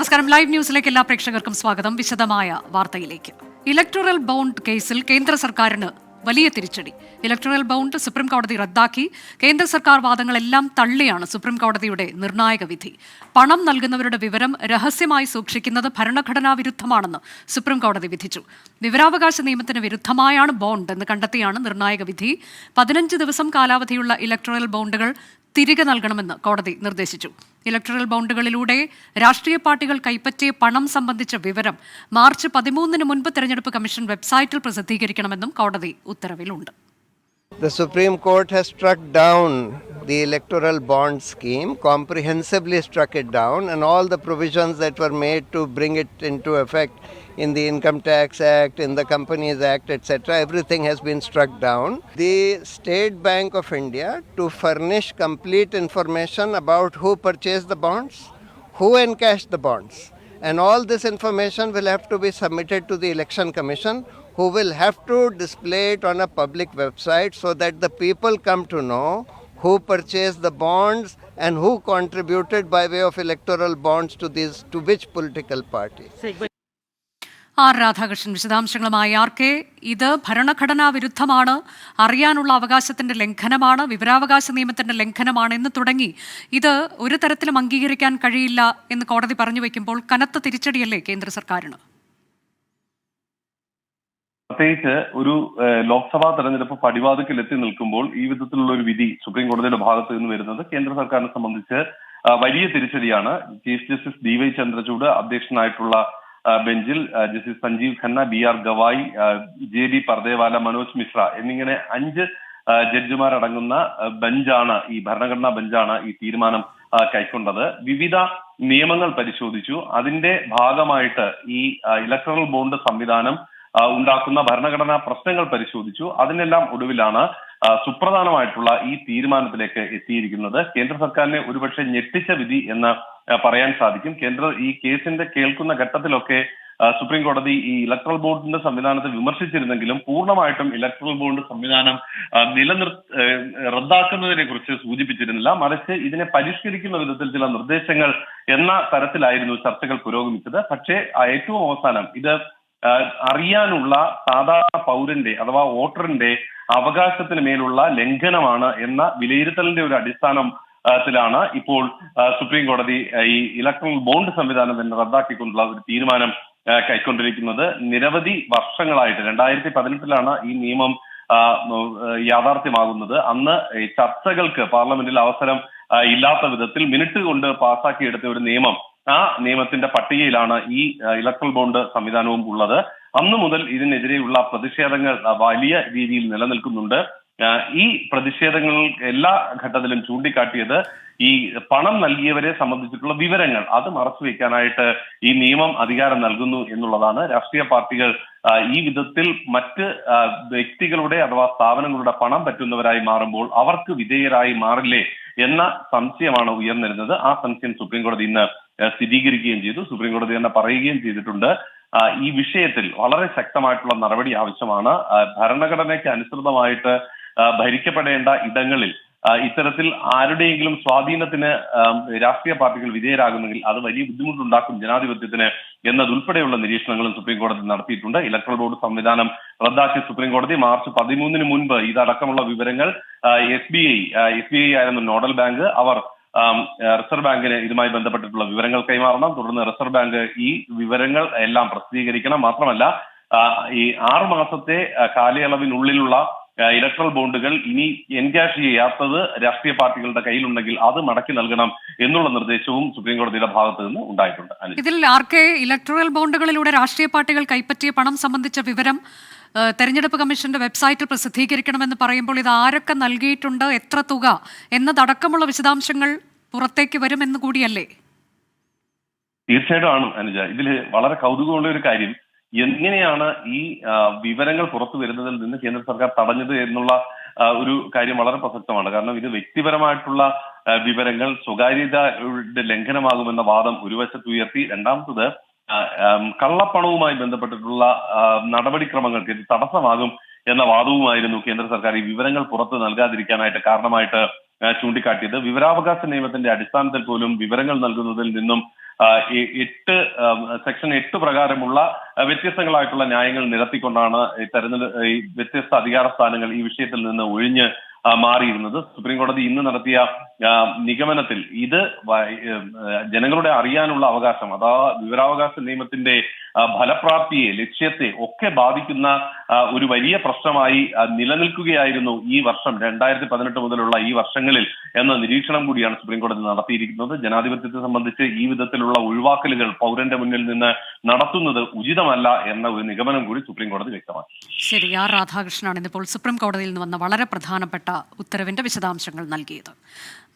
നമസ്കാരം. ലൈവ് ന്യൂസിലേക്ക് എല്ലാ പ്രേക്ഷകർക്കും സ്വാഗതം. വിശദമായ വാർത്തയിലേക്ക്. ഇലക്ടറൽ ബോണ്ട് കേസിൽ കേന്ദ്ര സർക്കാരിന് വലിയ തിരിച്ചടി. ഇലക്ടറൽ ബോണ്ട് സുപ്രീം കോടതി റദ്ദാക്കി. കേന്ദ്ര സർക്കാർ വാദങ്ങളെല്ലാം തള്ളിയാണ് സുപ്രീം കോടതിയുടെ നിർണായക വിധി. പണം നൽകുന്നവരുടെ വിവരം രഹസ്യമായി സൂക്ഷിക്കുന്നത് ഭരണഘടനാ വിരുദ്ധമാണെന്ന് സുപ്രീം കോടതി വിധിച്ചു. വിവരാവകാശ നിയമത്തിന് വിരുദ്ധമായാണ് ബോണ്ട് എന്ന് കണ്ടെത്തിയാണ് നിർണായക വിധി. 15 ദിവസം കാലാവധിയുള്ള ഇലക്ടറൽ ബോണ്ടുകൾ തിരികെ നൽകണമെന്ന് കോടതി നിർദ്ദേശിച്ചു. ഇലക്ടറൽ ബോണ്ടുകളിലൂടെ രാഷ്ട്രീയ പാർട്ടികൾ കൈപ്പറ്റിയ പണം സംബന്ധിച്ച വിവരം മാർച്ച് 13 മുൻപ് തെരഞ്ഞെടുപ്പ് കമ്മീഷൻ വെബ്സൈറ്റിൽ പ്രസിദ്ധീകരിക്കണമെന്നും കോടതി ഉത്തരവിലുണ്ട്. The Supreme Court has struck down the electoral bond scheme, comprehensively struck it down, and all the provisions that were made to bring it into effect in the Income Tax Act, in the Companies Act, etc., everything has been struck down. The State Bank of India to furnish complete information about who purchased the bonds, who encashed the bonds, and all this information will have to be submitted to the Election Commission, who will have to display it on a public website so that the people come to know who purchased the bonds and who contributed by way of electoral bonds to which political party. R Radhakrishnan വിശദാംശങ്ങളുമായി. R K., ഇത് ഭരണഘടനാ വിരുദ്ധമാണ്, അറിയാനുള്ള അവകാശത്തിന്റെ ലംഘനമാണ്, വിവരാവകാശ നിയമത്തിന്റെ ലംഘനമാണ് എന്ന് തുടങ്ങി ഇത് ഒരു തരത്തിലും അംഗീകരിക്കാൻ കഴിയില്ല എന്ന് കോടതി പറഞ്ഞു വയ്ക്കുമ്പോൾ കനത്ത തിരിച്ചടിയല്ലേ കേന്ദ്ര സർക്കാരിന്? പ്രത്യേകിച്ച് ഒരു ലോക്സഭാ തെരഞ്ഞെടുപ്പ് പടിവാതിക്കൽ എത്തി നിൽക്കുമ്പോൾ ഈ വിധത്തിലുള്ള ഒരു വിധി സുപ്രീം കോടതിയുടെ ഭാഗത്ത് നിന്ന് വരുന്നത് കേന്ദ്ര സർക്കാരിനെ സംബന്ധിച്ച് വലിയ തിരിച്ചടിയാണ്. ചീഫ് ജസ്റ്റിസ് DY ചന്ദ്രചൂഡ് അധ്യക്ഷനായിട്ടുള്ള ബെഞ്ചിൽ justice Sanjiv Khanna, BR Gavai, JB Pardiwala, Manoj Mishra എന്നിങ്ങനെ 5 ജഡ്ജിമാരടങ്ങുന്ന ബെഞ്ചാണ്, ഈ ഭരണഘടനാ ബെഞ്ചാണ് ഈ തീരുമാനം കൈക്കൊണ്ടത്. വിവിധ നിയമങ്ങൾ പരിശോധിച്ചു. അതിന്റെ ഭാഗമായിട്ട് ഈ ഇലക്ടറൽ ബോണ്ട് സംവിധാനം ഉണ്ടാക്കുന്ന ഭരണഘടനാ പ്രശ്നങ്ങൾ പരിശോധിച്ചു. അതിനെല്ലാം ഒടുവിലാണ് സുപ്രധാനമായിട്ടുള്ള ഈ തീരുമാനത്തിലേക്ക് എത്തിയിരിക്കുന്നത്. കേന്ദ്ര സർക്കാരിനെ ഒരുപക്ഷെ ഞെട്ടിച്ച വിധി എന്ന് പറയാൻ സാധിക്കും. ഈ കേസിന്റെ കേൾക്കുന്ന ഘട്ടത്തിലൊക്കെ സുപ്രീം കോടതി ഈ ഇലക്ട്രൽ ബോണ്ടിന്റെ സംവിധാനത്തെ വിമർശിച്ചിരുന്നെങ്കിലും പൂർണ്ണമായിട്ടും ഇലക്ട്രൽ ബോണ്ട് സംവിധാനം റദ്ദാക്കുന്നതിനെ കുറിച്ച് സൂചിപ്പിച്ചിരുന്നില്ല. മറിച്ച് ഇതിനെ പരിഷ്കരിക്കുന്ന വിധത്തിൽ ചില നിർദ്ദേശങ്ങൾ എന്ന തരത്തിലായിരുന്നു ചർച്ചകൾ പുരോഗമിച്ചത്. പക്ഷേ ഏറ്റവും അവസാനം ഇത് അറിയാനുള്ള സാധാരണ പൗരന്റെ അഥവാ വോട്ടറിന്റെ അവകാശത്തിന് മേലുള്ള ലംഘനമാണ് എന്ന വിലയിരുത്തലിന്റെ ഒരു അടിസ്ഥാനത്തിലാണ് ഇപ്പോൾ സുപ്രീം കോടതി ഈ ഇലക്ട്രൽ ബോണ്ട് സംവിധാനം തന്നെ റദ്ദാക്കിക്കൊണ്ടുള്ള ഒരു തീരുമാനം കൈക്കൊണ്ടിരിക്കുന്നത്. നിരവധി വർഷങ്ങളായിട്ട് 2018 ഈ നിയമം യാഥാർത്ഥ്യമാകുന്നത്. അന്ന് ചർച്ചകൾക്ക് പാർലമെന്റിൽ അവസരം ഇല്ലാത്ത വിധത്തിൽ മിനിറ്റ് കൊണ്ട് പാസാക്കിയെടുത്ത ഒരു നിയമം, ആ നിയമത്തിന്റെ പട്ടികയിലാണ് ഈ ഇലക്ട്രൽ ബോണ്ട് സംവിധാനവും ഉള്ളത്. അന്നു മുതൽ ഇതിനെതിരെയുള്ള പ്രതിഷേധങ്ങൾ വലിയ രീതിയിൽ നിലനിൽക്കുന്നുണ്ട്. ഈ പ്രതിഷേധങ്ങൾ എല്ലാ ഘട്ടത്തിലും ചൂണ്ടിക്കാട്ടിയത് ഈ പണം നൽകിയവരെ സംബന്ധിച്ചിട്ടുള്ള വിവരങ്ങൾ അത് മറച്ചുവെക്കാനായിട്ട് ഈ നിയമം അധികാരം നൽകുന്നു എന്നുള്ളതാണ്. രാഷ്ട്രീയ പാർട്ടികൾ ഈ വിധത്തിൽ മറ്റ് വ്യക്തികളുടെ അഥവാ സ്ഥാപനങ്ങളുടെ പണം പറ്റുന്നവരായി മാറുമ്പോൾ അവർക്ക് വിധേയരായി മാറില്ലേ എന്ന സംശയമാണ് ഉയർന്നിരുന്നത്. ആ സംശയം സുപ്രീം കോടതി ഇന്ന് സ്ഥിരീകരിക്കുകയും ചെയ്തു. സുപ്രീം കോടതി തന്നെ പറയുകയും ചെയ്തിട്ടുണ്ട്, ഈ വിഷയത്തിൽ വളരെ ശക്തമായിട്ടുള്ള നടപടി ആവശ്യമാണ്. ഭരണഘടനയ്ക്ക് അനുസൃതമായിട്ട് ഭരിക്കപ്പെടേണ്ട ഇടങ്ങളിൽ ഇത്തരത്തിൽ ആരുടെയെങ്കിലും സ്വാധീനത്തിന് രാഷ്ട്രീയ പാർട്ടികൾ വിധേയരാകുന്നെങ്കിൽ അത് വലിയ ബുദ്ധിമുട്ടുണ്ടാക്കും ജനാധിപത്യത്തിന് എന്നതുൾപ്പെടെയുള്ള നിരീക്ഷണങ്ങളും സുപ്രീം കോടതി നടത്തിയിട്ടുണ്ട്. ഇലക്ട്രൽ ബോർഡ് സംവിധാനം റദ്ദാക്കിയ സുപ്രീം കോടതി മാർച്ച് 13 മുൻപ് ഇതടക്കമുള്ള വിവരങ്ങൾ SBI ആയിരുന്നു നോഡൽ ബാങ്ക്. അവർ റിസർവ് ബാങ്കിന് ഇതുമായി ബന്ധപ്പെട്ടിട്ടുള്ള വിവരങ്ങൾ കൈമാറണം. തുടർന്ന് റിസർവ് ബാങ്ക് ഈ വിവരങ്ങൾ എല്ലാം പ്രസിദ്ധീകരിക്കണം. മാത്രമല്ല ഈ 6 മാസത്തെ കാലയളവിനുള്ളിലുള്ള ഇലക്ട്രൽ ബോണ്ടുകൾ ഇനി എൻകാഷ് ചെയ്യാത്തത് രാഷ്ട്രീയ പാർട്ടികളുടെ കയ്യിലുണ്ടെങ്കിൽ അത് മടക്കി നൽകണം എന്നുള്ള നിർദ്ദേശവും സുപ്രീം കോടതിയുടെ ഭാഗത്ത് നിന്ന് ഉണ്ടായിട്ടുണ്ട്. ഇതിൽ ആർ.കെ., ഇലക്ട്രൽ ബോണ്ടുകളിലൂടെ രാഷ്ട്രീയ പാർട്ടികൾ കൈപ്പറ്റിയ പണം സംബന്ധിച്ച വിവരം തെരഞ്ഞെടുപ്പ് കമ്മീഷന്റെ വെബ്സൈറ്റിൽ പ്രസിദ്ധീകരിക്കണമെന്ന് പറയുമ്പോൾ ഇത് ആരൊക്കെ നൽകിയിട്ടുണ്ട്, എത്ര തുക എന്നതടക്കമുള്ള വിശദാംശങ്ങൾ പുറത്തേക്ക് വരുമെന്ന് കൂടിയല്ലേ? തീർച്ചയായിട്ടും ആണ് അനുജ. ഇതില് വളരെ കൗതുകമുള്ള ഒരു കാര്യം, എങ്ങനെയാണ് ഈ വിവരങ്ങൾ പുറത്തു വരുന്നതിൽ നിന്ന് കേന്ദ്ര സർക്കാർ തടഞ്ഞത് എന്നുള്ള ഒരു കാര്യം വളരെ പ്രസക്തമാണ്. കാരണം ഇത് വ്യക്തിപരമായിട്ടുള്ള വിവരങ്ങൾ സ്വകാര്യതയുടെ ലംഘനമാകുമെന്ന വാദം ഒരു വശത്ത് ഉയർത്തി, രണ്ടാമത്തത് കള്ളപ്പണവുമായി ബന്ധപ്പെട്ടിട്ടുള്ള നടപടിക്രമങ്ങൾക്ക് ഇത് തടസ്സമാകും എന്ന വാദവുമായിരുന്നു കേന്ദ്ര സർക്കാർ ഈ വിവരങ്ങൾ പുറത്ത് നൽകാതിരിക്കാനായിട്ട് കാരണമായിട്ട് ചൂണ്ടിക്കാട്ടിയത്. വിവരാവകാശ നിയമത്തിന്റെ അടിസ്ഥാനത്തിൽ പോലും വിവരങ്ങൾ നൽകുന്നതിൽ നിന്നും സെക്ഷൻ 8 പ്രകാരമുള്ള വ്യത്യസ്തങ്ങളായിട്ടുള്ള ന്യായങ്ങൾ നിരത്തിക്കൊണ്ടാണ് ഈ വ്യത്യസ്ത അധികാര സ്ഥാനങ്ങൾ ഈ വിഷയത്തിൽ നിന്ന് ഒഴിഞ്ഞ് മാറിയിരുന്നത്. സുപ്രീം കോടതി ഇന്ന് നടത്തിയ നിഗമനത്തിൽ ഇത് ജനങ്ങളുടെ അറിയാനുള്ള അവകാശം, അതാ വിവരാവകാശ നിയമത്തിന്റെ ഫലപ്രാപ്തിയെ, ലക്ഷ്യത്തെ ഒക്കെ ബാധിക്കുന്ന ഒരു വലിയ പ്രശ്നമായി നിലനിൽക്കുകയായിരുന്നു ഈ വർഷം 2018 മുതലുള്ള ഈ വർഷങ്ങളിൽ എന്ന നിരീക്ഷണം കൂടിയാണ് സുപ്രീം കോടതി നടത്തിയിരിക്കുന്നത്. ജനാധിപത്യത്തെ സംബന്ധിച്ച് ഈ വിധത്തിലുള്ള ഒഴിവാക്കലുകൾ പൗരന്റെ മുന്നിൽ നിന്ന് നടത്തുന്നത് ഉചിതമല്ല എന്ന ഒരു നിഗമനം കൂടി സുപ്രീം കോടതി വ്യക്തമാക്കി. ശരി, ആർ രാധാകൃഷ്ണനാണ് ഇന്നിപ്പോൾ സുപ്രീം കോടതിയിൽ നിന്ന് വന്ന വളരെ പ്രധാനപ്പെട്ട ഉത്തരവിന്റെ വിശദാംശങ്ങൾ നൽകിയത്.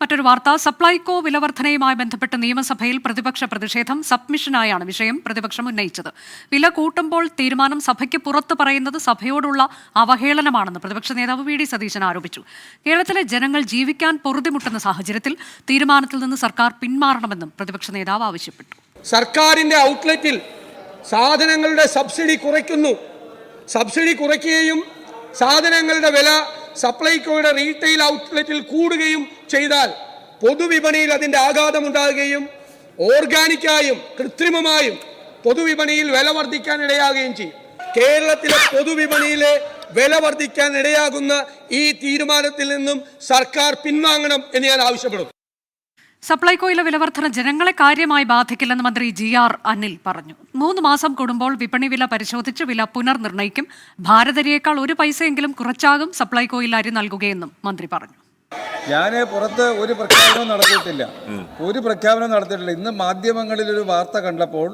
മറ്റൊരു വാർത്ത, സപ്ലൈകോ വിലവർധനയുമായി ബന്ധപ്പെട്ട് നിയമസഭയിൽ പ്രതിപക്ഷ പ്രതിഷേധം. സബ്മിഷനായാണ് വിഷയം പ്രതിപക്ഷം ഉന്നയിച്ചത്. വില കൂട്ടുമ്പോൾ തീരുമാനം സഭയ്ക്ക് പുറത്ത് പറയുന്നത് സഭയോടുള്ള അവഹേളനമാണെന്ന് പ്രതിപക്ഷ നേതാവ് വി ഡി സതീശൻ ആരോപിച്ചു. കേരളത്തിലെ ജനങ്ങൾ ജീവിക്കാൻ പൊറുതിമുട്ടുന്ന സാഹചര്യത്തിൽ തീരുമാനത്തിൽ നിന്ന് സർക്കാർ പിന്മാറണമെന്നും പ്രതിപക്ഷ നേതാവ് ആവശ്യപ്പെട്ടു. സർക്കാരിന്റെ ഔട്ട്ലെറ്റിൽ സാധനങ്ങളുടെ സബ്സിഡി കുറയ്ക്കുന്നു. സബ്സിഡി കുറയ്ക്കുകയും സാധനങ്ങളുടെ വില സപ്ലൈകോയുടെ റീറ്റെയിൽ ഔട്ട്ലെറ്റിൽ കൂടുകയും ചെയ്താൽ പൊതുവിപണിയിൽ അതിൻ്റെ ആഘാതമുണ്ടാകുകയും ഓർഗാനിക്കായും കൃത്രിമമായും പൊതുവിപണിയിൽ വില വർദ്ധിക്കാൻ ഇടയാകുകയും ചെയ്യും. കേരളത്തിലെ പൊതുവിപണിയിലെ വില വർദ്ധിക്കാൻ ഇടയാകുന്ന ഈ തീരുമാനത്തിൽ നിന്നും സർക്കാർ പിൻവാങ്ങണം എന്ന് ഞാൻ ആവശ്യപ്പെടുന്നു. സപ്ലൈകോയിലെ വിലവർധന ജനങ്ങളെ കാര്യമായി ബാധിക്കില്ലെന്ന് മന്ത്രി GR അനിൽ പറഞ്ഞു. 3 മാസം കൂടുമ്പോൾ വിപണി വില പരിശോധിച്ച് വില പുനർനിർണയിക്കും. ഭാരതരിയേക്കാൾ 1 പൈസയെങ്കിലും കുറച്ചാകും സപ്ലൈകോയിൽ അരി നൽകുകയെന്നും മന്ത്രി പറഞ്ഞു. ഞാൻ പുറത്ത് ഒരു പ്രഖ്യാപനവും നടത്തിയിട്ടില്ല. ഇന്ന് മാധ്യമങ്ങളിൽ ഒരു വാർത്ത കണ്ടപ്പോൾ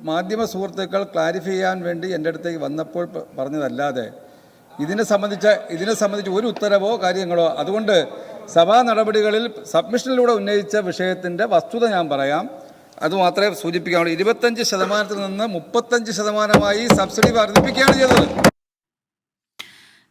മാധ്യമ സുഹൃത്തുക്കൾ ക്ലാരിഫൈ ചെയ്യാൻ വേണ്ടി എൻ്റെ അടുത്തേക്ക് വന്നപ്പോൾ പറഞ്ഞതല്ലാതെ ഇതിനെ സംബന്ധിച്ച് ഒരു ഉത്തരവോ കാര്യങ്ങളോ. അതുകൊണ്ട് സഭാ നടപടികളിൽ സബ്മിഷനിലൂടെ ഉന്നയിച്ച വിഷയത്തിൻ്റെ വസ്തുത ഞാൻ പറയാം. അതുമാത്രമേ സൂചിപ്പിക്കാനുള്ളൂ. 25% നിന്ന് 35% സബ്സിഡി വർദ്ധിപ്പിക്കുകയാണ് ചെയ്തത്.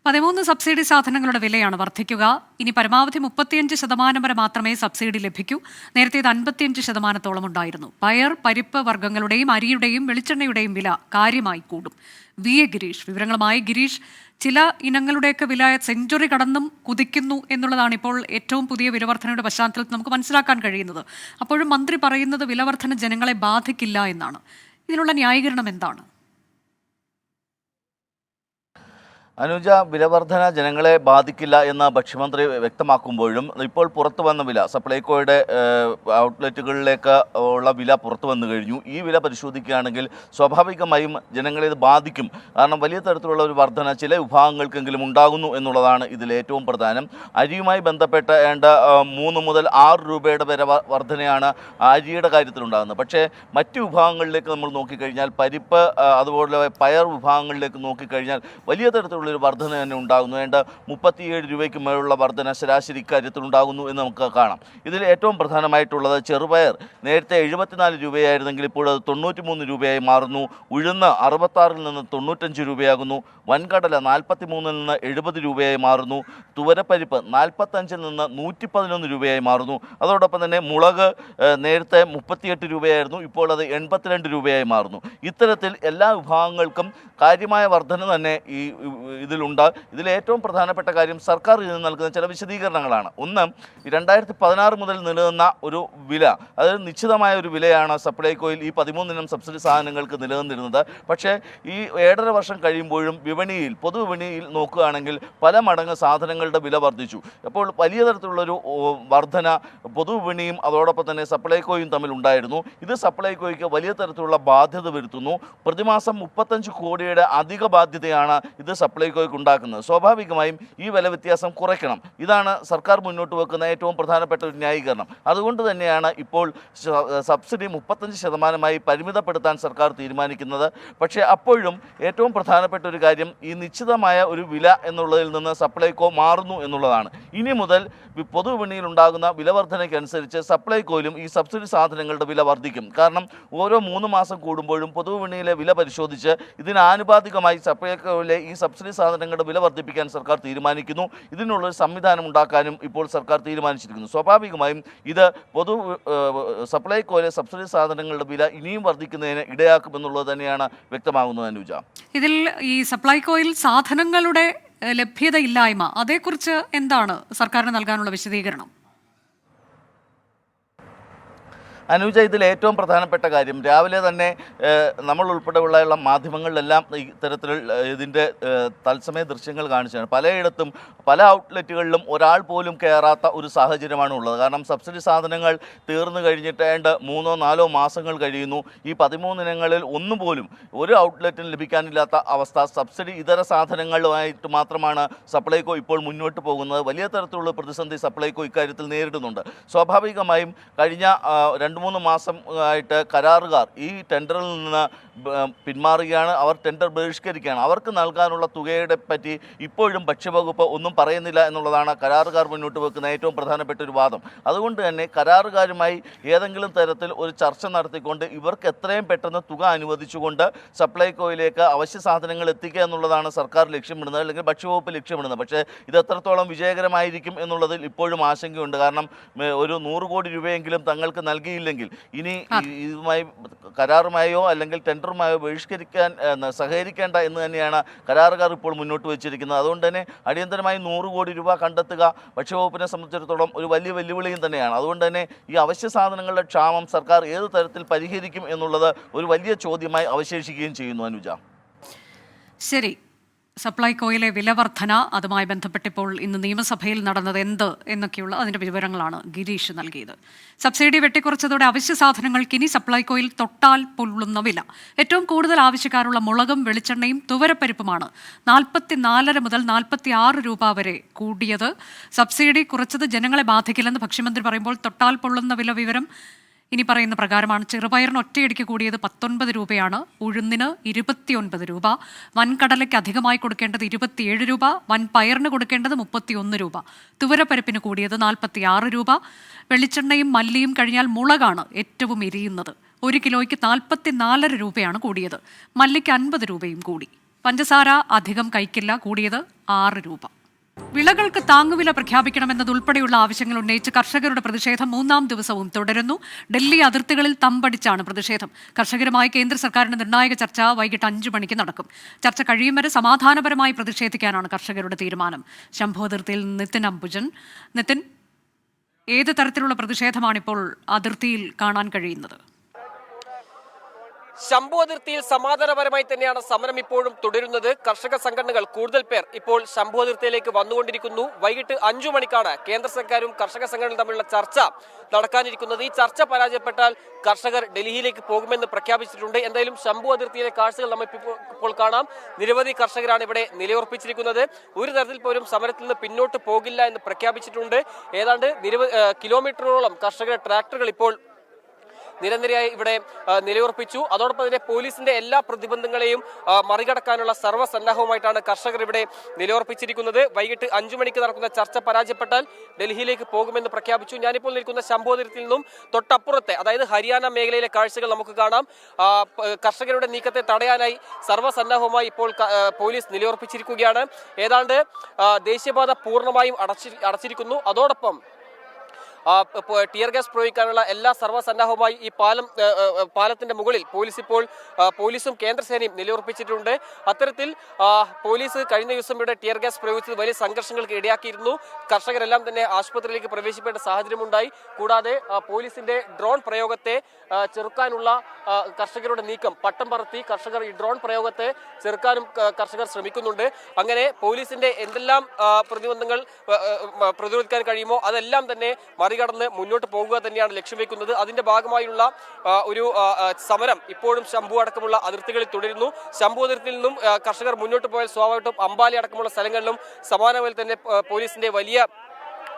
13 സബ്സിഡി സാധനങ്ങളുടെ വിലയാണ് വർദ്ധിക്കുക. ഇനി പരമാവധി 35% വരെ മാത്രമേ സബ്സിഡി ലഭിക്കൂ. നേരത്തെ ഇത് 55% ഉണ്ടായിരുന്നു. പയർ, പരിപ്പ് വർഗ്ഗങ്ങളുടെയും അരിയുടെയും വെളിച്ചെണ്ണയുടെയും വില കാര്യമായി കൂടും. VA ഗിരീഷ് വിവരങ്ങളുമായി. ഗിരീഷ്, ചില ഇനങ്ങളുടെയൊക്കെ വില സെഞ്ചുറി കടന്നും കുതിക്കുന്നു എന്നുള്ളതാണ് ഇപ്പോൾ ഏറ്റവും പുതിയ വിലവർധനയുടെ പശ്ചാത്തലത്തിൽ നമുക്ക് മനസ്സിലാക്കാൻ കഴിയുന്നത്. അപ്പോഴും മന്ത്രി പറയുന്നത് വിലവർധന ജനങ്ങളെ ബാധിക്കില്ല എന്നാണ്. ഇതിനുള്ള ന്യായീകരണം എന്താണ്? അനുജ, വിലവർധന ജനങ്ങളെ ബാധിക്കില്ല എന്ന് ഭക്ഷ്യമന്ത്രി വ്യക്തമാക്കുമ്പോഴും ഇപ്പോൾ പുറത്തു വന്ന വില, സപ്ലൈകോയുടെ ഔട്ട്ലെറ്റുകളിലേക്ക് ഉള്ള വില പുറത്തു വന്നു കഴിഞ്ഞു. ഈ വില പരിശോധിക്കുകയാണെങ്കിൽ സ്വാഭാവികമായും ജനങ്ങളെ ഇത് ബാധിക്കും. കാരണം വലിയ തരത്തിലുള്ള ഒരു വർധന ചില വിഭാഗങ്ങൾക്കെങ്കിലും ഉണ്ടാകുന്നു എന്നുള്ളതാണ് ഇതിൽ ഏറ്റവും പ്രധാനം. അരിയുമായി ബന്ധപ്പെട്ട 3 മുതൽ 6 രൂപയുടെ വരെ വർധനയാണ് അരിയുടെ കാര്യത്തിലുണ്ടാകുന്നത്. പക്ഷേ മറ്റു വിഭാഗങ്ങളിലേക്ക് നമ്മൾ നോക്കിക്കഴിഞ്ഞാൽ, പരിപ്പ് അതുപോലെ പയർ വിഭാഗങ്ങളിലേക്ക് നോക്കിക്കഴിഞ്ഞാൽ വലിയ തരത്തിലുള്ള ഒരു വർധന തന്നെ ഉണ്ടാകുന്നു. 37 രൂപയ്ക്ക് മേലുള്ള വർധന ശരാശരി ഇക്കാര്യത്തിലുണ്ടാകുന്നു എന്ന് നമുക്ക് കാണാം. ഇതിൽ ഏറ്റവും പ്രധാനമായിട്ടുള്ളത് ചെറുപയർ. നേരത്തെ 74 രൂപയായിരുന്നെങ്കിൽ ഇപ്പോൾ അത് 93 രൂപയായി മാറുന്നു. ഉഴുന്ന് 66 നിന്ന് 95 രൂപയാകുന്നു. വൻകടല 43 നിന്ന് 70 രൂപയായി മാറുന്നു. തുവരപ്പരിപ്പ് 45 നിന്ന് 111 രൂപയായി മാറുന്നു. അതോടൊപ്പം തന്നെ മുളക് നേരത്തെ 38 രൂപയായിരുന്നു, ഇപ്പോൾ അത് 82 രൂപയായി മാറുന്നു. ഇത്തരത്തിൽ എല്ലാ വിഭാഗങ്ങൾക്കും കാര്യമായ വർധന തന്നെ ഇതിലുണ്ട്. ഇതിൽ ഏറ്റവും പ്രധാനപ്പെട്ട കാര്യം സർക്കാർ ഇതിന് നൽകുന്ന ചില വിശദീകരണങ്ങളാണ്. ഒന്ന്, 2016 മുതൽ നിലനിന്ന ഒരു വില, അതായത് നിശ്ചിതമായ ഒരു വിലയാണ് സപ്ലൈകോയിൽ ഈ 13 ഇനം സബ്സിഡി സാധനങ്ങൾക്ക് നിലനിന്നിരുന്നത്. പക്ഷേ ഈ 1.5 വർഷം കഴിയുമ്പോഴും പൊതുവിപണിയിൽ നോക്കുകയാണെങ്കിൽ പല മടങ്ങ് സാധനങ്ങളുടെ വില വർദ്ധിച്ചു. അപ്പോൾ വലിയ തരത്തിലുള്ളൊരു വർധന പൊതുവിപണിയും അതോടൊപ്പം തന്നെ സപ്ലൈകോയും തമ്മിൽ ഉണ്ടായിരുന്നു. ഇത് സപ്ലൈകോയ്ക്ക് വലിയ തരത്തിലുള്ള ബാധ്യത വരുത്തുന്നു. പ്രതിമാസം 35 കോടിയുടെ അധിക ബാധ്യതയാണ് ഇത് സപ്ലൈകോയ്ക്ക് ഉണ്ടാക്കുന്നത്. സ്വാഭാവികമായും ഈ വില വ്യത്യാസം കുറയ്ക്കണം. ഇതാണ് സർക്കാർ മുന്നോട്ട് വെക്കുന്ന ഏറ്റവും പ്രധാനപ്പെട്ട ഒരു ന്യായീകരണം. അതുകൊണ്ട് തന്നെയാണ് ഇപ്പോൾ സബ്സിഡി 35% പരിമിതപ്പെടുത്താൻ സർക്കാർ തീരുമാനിക്കുന്നത്. പക്ഷേ അപ്പോഴും ഏറ്റവും പ്രധാനപ്പെട്ട ഒരു കാര്യം, ഈ നിശ്ചിതമായ ഒരു വില എന്നുള്ളതിൽ നിന്ന് സപ്ലൈകോ മാറുന്നു എന്നുള്ളതാണ്. ഇനി മുതൽ പൊതുവിപണിയിൽ ഉണ്ടാകുന്ന വിലവർധനയ്ക്കനുസരിച്ച് സപ്ലൈകോയിലും ഈ സബ്സിഡി സാധനങ്ങളുടെ വില വർദ്ധിക്കും. കാരണം ഓരോ 3 മാസം കൂടുമ്പോഴും പൊതുവിപണിയിലെ വില പരിശോധിച്ച് ഇതിനാനുപാതികമായി സപ്ലൈകോയിലെ ഈ സബ്സിഡി സാധനങ്ങളുടെ വില വർദ്ധിപ്പിക്കാൻ സർക്കാർ തീരുമാനിക്കുന്നു. ഇതിനുള്ളൊരു സംവിധാനം ഉണ്ടാക്കാനും ഇപ്പോൾ സർക്കാർ തീരുമാനിച്ചിരിക്കുന്നു. സ്വാഭാവികമായും ഇത് സപ്ലൈകോയിലെ സബ്സിഡി സാധനങ്ങളുടെ വില ഇനിയും വർദ്ധിക്കുന്നതിന് ഇടയാക്കുമെന്നുള്ളത് തന്നെയാണ് വ്യക്തമാകുന്നത്. അനുജ, ഇതിൽ ഈ സപ്ലൈകോയിൽ സാധനങ്ങളുടെ ലഭ്യതയില്ലായ്മ, അതേക്കുറിച്ച് എന്താണ് സർക്കാരിന് നൽകാനുള്ള വിശദീകരണം? അനുജ, ഇതിൽ ഏറ്റവും പ്രധാനപ്പെട്ട കാര്യം രാവിലെ തന്നെ നമ്മൾ ഉൾപ്പെടെയുള്ള മാധ്യമങ്ങളിലെല്ലാം ഇത്തരത്തിൽ ഇതിൻ്റെ തത്സമയ ദൃശ്യങ്ങൾ കാണിച്ചതാണ്. പലയിടത്തും പല ഔട്ട്ലെറ്റുകളിലും ഒരാൾ പോലും കയറാത്ത ഒരു സാഹചര്യമാണ് ഉള്ളത്. കാരണം സബ്സിഡി സാധനങ്ങൾ തീർന്നു കഴിഞ്ഞിട്ട് 3-4 മാസങ്ങൾ കഴിയുന്നു. ഈ 13 ഇനങ്ങളിൽ ഒന്നുപോലും ഒരു ഔട്ട്ലെറ്റിന് ലഭിക്കാനില്ലാത്ത അവസ്ഥ. സബ്സിഡി ഇതര സാധനങ്ങളുമായിട്ട് മാത്രമാണ് സപ്ലൈകോ ഇപ്പോൾ മുന്നോട്ട് പോകുന്നത്. വലിയ തരത്തിലുള്ള പ്രതിസന്ധി സപ്ലൈകോ ഇക്കാര്യത്തിൽ നേരിടുന്നുണ്ട്. സ്വാഭാവികമായും കഴിഞ്ഞ 2-3 മാസം ആയിട്ട് കരാറുകാർ ഈ ടെൻഡറിൽ നിന്ന് പിന്മാറുകയാണ്. അവർ ടെൻഡർ ബഹിഷ്കരിക്കുകയാണ്. അവർക്ക് നൽകാനുള്ള തുകയുടെ പറ്റി ഇപ്പോഴും ഭക്ഷ്യവകുപ്പ് ഒന്നും പറയുന്നില്ല എന്നുള്ളതാണ് കരാറുകാർ മുന്നോട്ട് വെക്കുന്ന ഏറ്റവും പ്രധാനപ്പെട്ട ഒരു വാദം. അതുകൊണ്ട് തന്നെ കരാറുകാരുമായി ഏതെങ്കിലും തരത്തിൽ ഒരു ചർച്ച നടത്തിക്കൊണ്ട് ഇവർക്ക് എത്രയും പെട്ടെന്ന് തുക അനുവദിച്ചുകൊണ്ട് സപ്ലൈകോയിലേക്ക് അവശ്യ സാധനങ്ങൾ എത്തിക്കുക എന്നുള്ളതാണ് സർക്കാർ ലക്ഷ്യമിടുന്നത്, അല്ലെങ്കിൽ ഭക്ഷ്യവകുപ്പ് ലക്ഷ്യമിടുന്നത്. പക്ഷേ ഇത് എത്രത്തോളം വിജയകരമായിരിക്കും എന്നുള്ളതിൽ ഇപ്പോഴും ആശങ്കയുണ്ട്. കാരണം ഒരു 100 കോടി രൂപയെങ്കിലും തങ്ങൾക്ക് നൽകിയില്ലെങ്കിൽ ഇനി ഇതുമായി കരാറുമായോ അല്ലെങ്കിൽ ടെൻഡറുമായോ ബഹിഷ്കരിക്കാൻ സഹകരിക്കേണ്ട എന്ന് തന്നെയാണ് കരാറുകാർ ഇപ്പോൾ മുന്നോട്ട് വെച്ചിരിക്കുന്നത്. അതുകൊണ്ട് തന്നെ അടിയന്തരമായി 100 കോടി രൂപ കണ്ടെത്തുക ഭക്ഷ്യവകുപ്പിനെ സംബന്ധിച്ചിടത്തോളം ഒരു വലിയ വെല്ലുവിളിയും തന്നെയാണ്. അതുകൊണ്ട് തന്നെ ഈ അവശ്യ സാധനങ്ങളുടെ ക്ഷാമം സർക്കാർ ഏത് തരത്തിൽ പരിഹരിക്കും എന്നുള്ളത് ഒരു വലിയ ചോദ്യമായി അവശേഷിക്കുകയും ചെയ്യുന്നു. അനുജ, ശരി. സപ്ലൈകോയിലെ വിലവർധന, അതുമായി ബന്ധപ്പെട്ടിപ്പോൾ ഇന്ന് നിയമസഭയിൽ നടന്നത് എന്ത് എന്നൊക്കെയുള്ള അതിൻ്റെ വിവരങ്ങളാണ് ഗിരീഷ് നൽകിയത്. സബ്സിഡി വെട്ടിക്കുറച്ചതോടെ അവശ്യ സാധനങ്ങൾക്ക് ഇനി സപ്ലൈകോയിൽ തൊട്ടാൽ പൊള്ളുന്ന വില. ഏറ്റവും കൂടുതൽ ആവശ്യക്കാരുള്ള മുളകും വെളിച്ചെണ്ണയും തുവരപ്പരിപ്പുമാണ് 44 മുതൽ 46 രൂപ വരെ കൂടിയത്. സബ്സിഡി കുറച്ചത് ജനങ്ങളെ ബാധിക്കില്ലെന്ന് ഭക്ഷ്യമന്ത്രി പറയുമ്പോൾ തൊട്ടാൽ പൊള്ളുന്ന വില വിവരം ഇനി പറയുന്ന പ്രകാരമാണ്. ചെറുപയറിന് ഒറ്റയടിക്ക് കൂടിയത് 19 രൂപയാണ്, ഉഴുന്നിന് 29 രൂപ, വൻകടലയ്ക്ക് അധികമായി കൊടുക്കേണ്ടത് 27 രൂപ, വൻപയറിന് കൊടുക്കേണ്ടത് 31 രൂപ, തുവരപ്പരിപ്പിന് കൂടിയത് 46 രൂപ. വെളിച്ചെണ്ണയും മല്ലിയും കഴിഞ്ഞാൽ മുളകാണ് ഏറ്റവും എരിയുന്നത്. 1 കിലോയ്ക്ക് 44 രൂപയാണ് കൂടിയത്. മല്ലിക്ക് 50 രൂപയും കൂടി. പഞ്ചസാര അധികം കഴിക്കില്ല, കൂടിയത് 6 രൂപ. വിളകൾക്ക് താങ്ങുവില പ്രഖ്യാപിക്കണമെന്നതുൾപ്പെടെയുള്ള ആവശ്യങ്ങൾ ഉന്നയിച്ച് കർഷകരുടെ പ്രതിഷേധം 3-ാം ദിവസവും തുടരുന്നു. ഡൽഹി അതിർത്തികളിൽ തമ്പടിച്ചാണ് പ്രതിഷേധം. കർഷകരുമായി കേന്ദ്ര സർക്കാരിന്റെ നിർണായക ചർച്ച വൈകിട്ട് 5 മണിക്ക് നടക്കും. ചർച്ച കഴിയും വരെ സമാധാനപരമായി പ്രതിഷേധിക്കാനാണ് കർഷകരുടെ തീരുമാനം. ശംഭു അതിർത്തിയിൽ നിതിൻ അംബുജൻ. നിതിൻ, ഏത് തരത്തിലുള്ള പ്രതിഷേധമാണിപ്പോൾ അതിർത്തിയിൽ കാണാൻ കഴിയുന്നത്? ശംഭു അതിർത്തിയിൽ സമാധാനപരമായി തന്നെയാണ് സമരം ഇപ്പോഴും തുടരുന്നത്. കർഷക സംഘടനകൾ കൂടുതൽ പേർ ഇപ്പോൾ ശംഭു അതിർത്തിയിലേക്ക് വന്നുകൊണ്ടിരിക്കുന്നു. വൈകിട്ട് 5 മണിക്കാണ് കേന്ദ്ര സർക്കാരും കർഷക സംഘടനയും തമ്മിലുള്ള ചർച്ച നടക്കാനിരിക്കുന്നത്. ഈ ചർച്ച പരാജയപ്പെട്ടാൽ കർഷകർ ഡൽഹിയിലേക്ക് പോകുമെന്ന് പ്രഖ്യാപിച്ചിട്ടുണ്ട്. എന്തായാലും ശംഭു അതിർത്തിയിലെ കാഴ്ചകൾ നമ്മൾ ഇപ്പോൾ കാണാം. നിരവധി കർഷകരാണ് ഇവിടെ നിലയുറപ്പിച്ചിരിക്കുന്നത്. ഒരു തരത്തിൽ പോലും സമരത്തിൽ നിന്ന് പിന്നോട്ട് പോകില്ല എന്ന് പ്രഖ്യാപിച്ചിട്ടുണ്ട്. ഏതാണ്ട് കിലോമീറ്ററോളം കർഷകരുടെ ട്രാക്ടറുകൾ ഇപ്പോൾ നിരനിരയായി ഇവിടെ നിലയുറപ്പിച്ചു. അതോടൊപ്പം തന്നെ പോലീസിന്റെ എല്ലാ പ്രതിബന്ധങ്ങളെയും മറികടക്കാനുള്ള സർവ്വസന്നാഹവുമായിട്ടാണ് കർഷകർ ഇവിടെ നിലയുറപ്പിച്ചിരിക്കുന്നത്. വൈകിട്ട് 5 മണിക്ക് നടക്കുന്ന ചർച്ച പരാജയപ്പെട്ടാൽ ഡൽഹിയിലേക്ക് പോകുമെന്ന് പ്രഖ്യാപിച്ചു. ഞാനിപ്പോൾ നിൽക്കുന്ന ശംഭു അതിർത്തിയിൽ നിന്നും തൊട്ടപ്പുറത്തെ, അതായത് ഹരിയാന മേഖലയിലെ കാഴ്ചകൾ നമുക്ക് കാണാം. കർഷകരുടെ നീക്കത്തെ തടയാനായി സർവ്വസന്നാഹവുമായി ഇപ്പോൾ പോലീസ് നിലയുറപ്പിച്ചിരിക്കുകയാണ്. ഏതാണ്ട് ദേശീയപാത പൂർണ്ണമായും അടച്ചിരിക്കുന്നു. അതോടൊപ്പം ടിയർ ഗ്യാസ് പ്രയോഗിക്കാനുള്ള എല്ലാ സർവ്വസന്നാഹവുമായി ഈ പാലത്തിന്റെ മുകളിൽ പോലീസും കേന്ദ്രസേനയും നിലയുറപ്പിച്ചിട്ടുണ്ട്. അത്തരത്തിൽ പോലീസ് കഴിഞ്ഞ ദിവസം ഇവിടെ ടിയർ ഗ്യാസ് പ്രയോഗിച്ചത് വലിയ സംഘർഷങ്ങൾക്ക് ഇടയാക്കിയിരുന്നു. കർഷകരെല്ലാം തന്നെ ആശുപത്രിയിലേക്ക് പ്രവേശിക്കേണ്ട സാഹചര്യമുണ്ടായി. കൂടാതെ പോലീസിന്റെ ഡ്രോൺ പ്രയോഗത്തെ ചെറുക്കാനുള്ള കർഷകരുടെ നീക്കം പട്ടം പറത്തി കർഷകർ ഈ ഡ്രോൺ പ്രയോഗത്തെ ചെറുക്കാനും കർഷകർ ശ്രമിക്കുന്നുണ്ട്. അങ്ങനെ പോലീസിന്റെ എന്തെല്ലാം പ്രതിബന്ധങ്ങൾ പ്രതിരോധിക്കാൻ കഴിയുമോ അതെല്ലാം തന്നെ മറികടന്ന് മുന്നോട്ട് പോകുക തന്നെയാണ് ലക്ഷ്യം വെക്കുന്നത്. അതിന്റെ ഭാഗമായുള്ള ഒരു സമരം ഇപ്പോഴും ശംഭു അടക്കമുള്ള അതിർത്തികളിൽ തുടരുന്നു. ശംഭു അതിർത്തിയിൽ നിന്നും കർഷകർ മുന്നോട്ട് പോയാൽ സ്വാഭാവികമായിട്ടും അംബാലി അടക്കമുള്ള സ്ഥലങ്ങളിലും സമാനമായി തന്നെ പോലീസിന്റെ വലിയ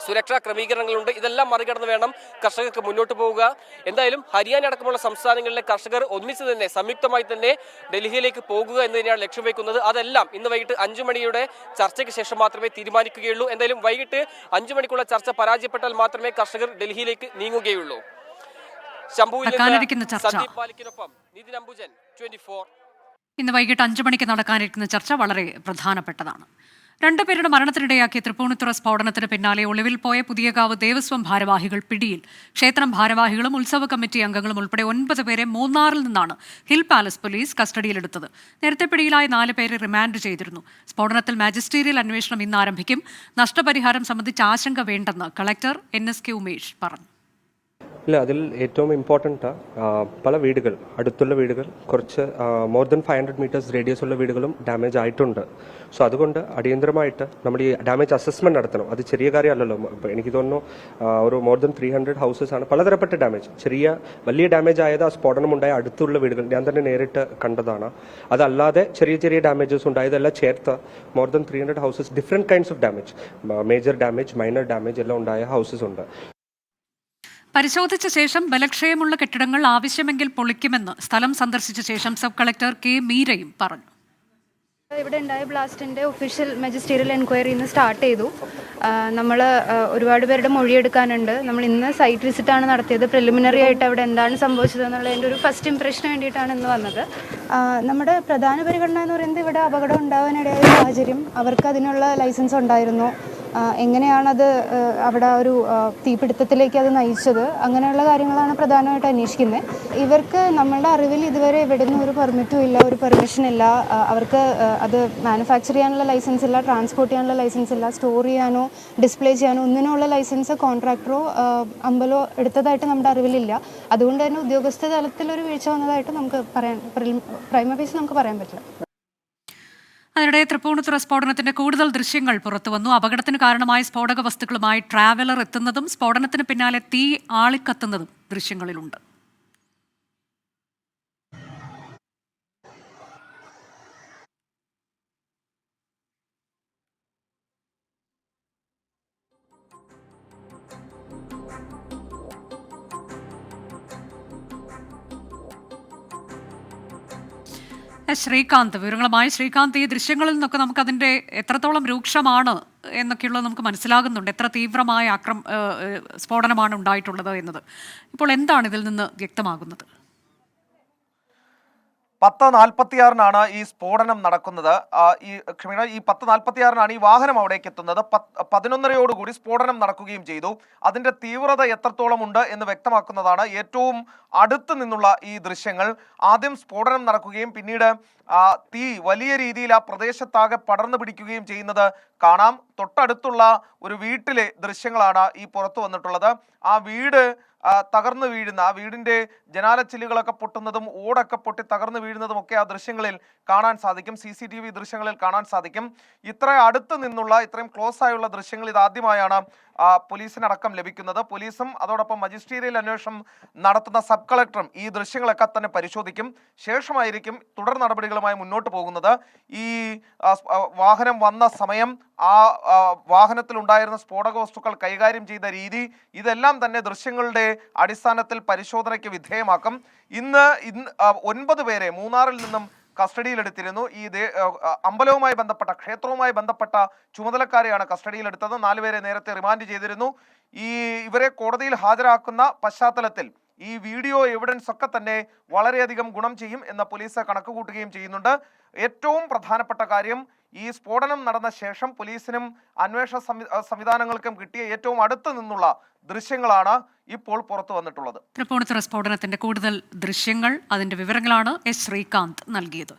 സുരക്ഷാ ക്രമീകരണങ്ങളുണ്ട്. ഇതെല്ലാം മറികടന്ന് വേണം കർഷകർക്ക് മുന്നോട്ട് പോവുക. എന്തായാലും ഹരിയാന അടക്കമുള്ള സംസ്ഥാനങ്ങളിലെ കർഷകർ ഒന്നിച്ച് തന്നെ സംയുക്തമായി തന്നെ ഡൽഹിയിലേക്ക് പോകുക എന്ന് തന്നെയാണ് ലക്ഷ്യം വെക്കുന്നത്. അതെല്ലാം ഇന്ന് വൈകിട്ട് 5 മണിയുടെ ചർച്ചയ്ക്ക് ശേഷം മാത്രമേ തീരുമാനിക്കുകയുള്ളൂ. എന്തായാലും വൈകിട്ട് 5 മണിക്കുള്ള ചർച്ച പരാജയപ്പെട്ടാൽ മാത്രമേ കർഷകർ ഡൽഹിയിലേക്ക് നീങ്ങുകയുള്ളൂ. ശംഭുവിൽ സന്ദീപ് മാലിക്കിനൊപ്പം നിതിൻ അംബുജൻ, 24. ഇന്ന് വൈകിട്ട് 5 മണിക്ക് നടക്കാനിരിക്കുന്ന ചർച്ച വളരെ പ്രധാനപ്പെട്ടതാണ്. 2 പേരുടെ മരണത്തിനിടയാക്കിയ തൃപ്പൂണിത്തുറ സ്ഫോടനത്തിന് പിന്നാലെ ഒളിവിൽ പോയ പുതിയകാവ് ദേവസ്വം ഭാരവാഹികൾ പിടിയിൽ. ക്ഷേത്രം ഭാരവാഹികളും ഉത്സവ കമ്മിറ്റി അംഗങ്ങളും ഉൾപ്പെടെ 9 പേരെ മൂന്നാറിൽ നിന്നാണ് ഹിൽ പാലസ് പോലീസ് കസ്റ്റഡിയിലെടുത്തത്. നേരത്തെ പിടിയിലായ 4 പേരെ റിമാൻഡ് ചെയ്തിരുന്നു. സ്ഫോടനത്തിൽ മാജിസ്റ്റീരിയൽ അന്വേഷണം ഇന്ന് ആരംഭിക്കും. നഷ്ടപരിഹാരം സംബന്ധിച്ച് ആശങ്ക വേണ്ടെന്ന് കളക്ടർ NSK ഉമേഷ് പറഞ്ഞു. ഇല്ല, അതിൽ ഏറ്റവും ഇമ്പോർട്ടൻ്റ് പല വീടുകൾ, അടുത്തുള്ള വീടുകൾ, കുറച്ച് മോർ ദൻ 500 മീറ്റേഴ്സ് റേഡിയസ് ഉള്ള വീടുകളും ഡാമേജ് ആയിട്ടുണ്ട്. സോ അതുകൊണ്ട് അടിയന്തരമായിട്ട് നമ്മൾ ഈ ഡാമേജ് അസസ്മെൻറ്റ് നടത്തണം. അത് ചെറിയ കാര്യമല്ലല്ലോ. ഇപ്പോൾ എനിക്ക് തോന്നുന്നു ഒരു മോർ ദൻ 300 ഹൗസസ് ആണ് പലതരപ്പെട്ട ഡാമേജ്. വലിയ ഡാമേജ് ആയത് ആ സ്ഫോടനമുണ്ടായ അടുത്തുള്ള വീടുകൾ ഞാൻ തന്നെ നേരിട്ട് കണ്ടതാണ്. അതല്ലാതെ ചെറിയ ചെറിയ ഡാമേജസ് ഉണ്ടായതെല്ലാം ചേർത്ത് more than 300 houses, different kinds of damage, major damage, minor damage എല്ലാം ഉണ്ടായ ഹൗസസ് ഉണ്ട്. പരിശോധിച്ച ശേഷം ബലക്ഷയമുള്ള കെട്ടിടങ്ങൾ ആവശ്യമെങ്കിൽ പൊളിക്കുമെന്ന് സ്ഥലം സന്ദർശിച്ച ശേഷം സബ് കളക്ടർ കെ മീരയും പറഞ്ഞു. ഇവിടെ ഉണ്ടായ ബ്ലാസ്റ്റിൻ്റെ ഒഫീഷ്യൽ മജിസ്റ്റീരിയൽ എൻക്വയറി ഇന്ന് സ്റ്റാർട്ട് ചെയ്തു. നമ്മൾ ഒരുപാട് പേരുടെ മൊഴിയെടുക്കാനുണ്ട്. നമ്മൾ ഇന്ന് സൈറ്റ് വിസിറ്റാണ് നടത്തിയത്. പ്രിലിമിനറി ആയിട്ട് അവിടെ എന്താണ് സംഭവിച്ചതെന്നുള്ളതിൻ്റെ ഒരു ഫസ്റ്റ് ഇംപ്രഷന് വേണ്ടിയിട്ടാണ് ഇന്ന് വന്നത്. നമ്മുടെ പ്രധാന പരിഗണന എന്ന് പറയുന്നത് ഇവിടെ അപകടം ഉണ്ടാവാനിടയായ സാഹചര്യം, അവർക്ക് അതിനുള്ള ലൈസൻസ് ഉണ്ടായിരുന്നു, എങ്ങനെയാണത് അവിടെ ഒരു തീപിടുത്തത്തിലേക്ക് അത് നയിച്ചത്, അങ്ങനെയുള്ള കാര്യങ്ങളാണ് പ്രധാനമായിട്ട് അന്വേഷിക്കുന്നത്. ഇവർക്ക് നമ്മളുടെ അറിവിൽ ഇതുവരെ എവിടെ നിന്നും ഒരു പെർമിറ്റും ഇല്ല, ഒരു പെർമിഷൻ ഇല്ല. അവർക്ക് അത് മാനുഫാക്ചർ ചെയ്യാനുള്ള ലൈസൻസ് ഇല്ല, ട്രാൻസ്പോർട്ട് ചെയ്യാനുള്ള ലൈസൻസ് ഇല്ല, സ്റ്റോർ ചെയ്യാനോ ഡിസ്പ്ലേ ചെയ്യാനോ ഒന്നിനുള്ള ലൈസൻസ് കോൺട്രാക്ടറോ അമ്പലോ എടുത്തതായിട്ട് നമ്മുടെ അറിവിലില്ല. അതുകൊണ്ട് തന്നെ ഉദ്യോഗസ്ഥ തലത്തിലൊരു വീഴ്ച വന്നതായിട്ട് നമുക്ക് പ്രൈമ ഫേസ് നമുക്ക് പറയാൻ പറ്റില്ല. അതിനിടെ തൃപ്പൂണിത്തുറ സ്ഫോടനത്തിന്റെ കൂടുതൽ ദൃശ്യങ്ങൾ പുറത്തുവന്നു. അപകടത്തിന് കാരണമായ സ്ഫോടക വസ്തുക്കളുമായി ട്രാവലർ എത്തുന്നതും സ്ഫോടനത്തിന് പിന്നാലെ തീ ആളിക്കത്തുന്നതും ദൃശ്യങ്ങളിലുണ്ട്. ശ്രീകാന്ത് വിവരങ്ങളുമായി. ശ്രീകാന്ത്, ഈ ദൃശ്യങ്ങളിൽ നിന്നൊക്കെ നമുക്ക് അതിൻ്റെ എത്രത്തോളം രൂക്ഷമാണ് എന്നൊക്കെയുള്ളത് നമുക്ക് മനസ്സിലാകുന്നുണ്ട്. എത്ര തീവ്രമായ സ്ഫോടനമാണ് ഉണ്ടായിട്ടുള്ളത് എന്നത് ഇപ്പോൾ എന്താണ് ഇതിൽ നിന്ന് വ്യക്തമാകുന്നത്? 10:46 ഈ സ്ഫോടനം നടക്കുന്നത്. ഈ 10:46 ഈ വാഹനം അവിടേക്ക് എത്തുന്നത്. 11:30 സ്ഫോടനം നടക്കുകയും ചെയ്തു. അതിന്റെ തീവ്രത എത്രത്തോളം ഉണ്ട് എന്ന് വ്യക്തമാക്കുന്നതാണ് ഏറ്റവും അടുത്ത് നിന്നുള്ള ഈ ദൃശ്യങ്ങൾ. ആദ്യം സ്ഫോടനം നടക്കുകയും പിന്നീട് തീ വലിയ രീതിയിൽ ആ പ്രദേശത്താകെ പടർന്നു പിടിക്കുകയും ചെയ്യുന്നത് കാണാം. തൊട്ടടുത്തുള്ള ഒരു വീട്ടിലെ ദൃശ്യങ്ങളാണ് ഈ പുറത്തു വന്നിട്ടുള്ളത്. ആ വീട് തകർന്നു വീഴുന്ന, ആ വീടിന്റെ ജനാലച്ചില്ലുകളൊക്കെ പൊട്ടുന്നതും ഓടൊക്കെ പൊട്ടി തകർന്നു വീഴുന്നതും ഒക്കെ ആ ദൃശ്യങ്ങളിൽ കാണാൻ സാധിക്കും. CCTV ദൃശ്യങ്ങളിൽ കാണാൻ സാധിക്കും. ഇത്ര അടുത്ത് നിന്നുള്ള, ഇത്രയും ക്ലോസ് ആയുള്ള ദൃശ്യങ്ങൾ ഇതാദ്യമായാണ് പോലീസിനടക്കം ലഭിക്കുന്നത്. പോലീസും അതോടൊപ്പം മജിസ്ട്രേറിയൽ അന്വേഷണം നടത്തുന്ന സബ് കളക്ടറും ഈ ദൃശ്യങ്ങളൊക്കെ തന്നെ പരിശോധിക്കും. ശേഷമായിരിക്കും തുടർ നടപടികളുമായി മുന്നോട്ട് പോകുന്നത്. ഈ വാഹനം വന്ന സമയം, ആ വാഹനത്തിലുണ്ടായിരുന്ന സ്ഫോടക വസ്തുക്കൾ കൈകാര്യം ചെയ്ത രീതി, ഇതെല്ലാം തന്നെ ദൃശ്യങ്ങളുടെ അടിസ്ഥാനത്തിൽ പരിശോധനയ്ക്ക് വിധേയമാക്കും. ഇന്ന് 9 പേരെ മൂന്നാറിൽ നിന്നും കസ്റ്റഡിയിലെടുത്തിരുന്നു. ഈ അമ്പലവുമായി ബന്ധപ്പെട്ട, ക്ഷേത്രവുമായി ബന്ധപ്പെട്ട ചുമതലക്കാരെയാണ് കസ്റ്റഡിയിലെടുത്തത്. 4 പേരെ നേരത്തെ റിമാൻഡ് ചെയ്തിരുന്നു. ഇവരെ കോടതിയിൽ ഹാജരാക്കുന്ന പശ്ചാത്തലത്തിൽ ഈ വീഡിയോ എവിഡൻസ് ഒക്കെ തന്നെ വളരെയധികം ഗുണം ചെയ്യും എന്ന് പോലീസ് കണക്ക് കൂട്ടുകയും ചെയ്യുന്നുണ്ട്. ഏറ്റവും പ്രധാനപ്പെട്ട കാര്യം, ഈ സ്ഫോടനം നടന്ന ശേഷം പോലീസിനും അന്വേഷണ സംവിധാനങ്ങൾക്കും കിട്ടിയ ഏറ്റവും അടുത്ത് നിന്നുള്ള ദൃശ്യങ്ങളാണ് ഇപ്പോൾ പുറത്തു വന്നിട്ടുള്ളത്. തൃപ്പൂണിത്തുറ സ്ഫോടനത്തിന്റെ കൂടുതൽ ദൃശ്യങ്ങൾ, അതിന്റെ വിവരങ്ങളാണ് ശ്രീകാന്ത് നൽകിയത്.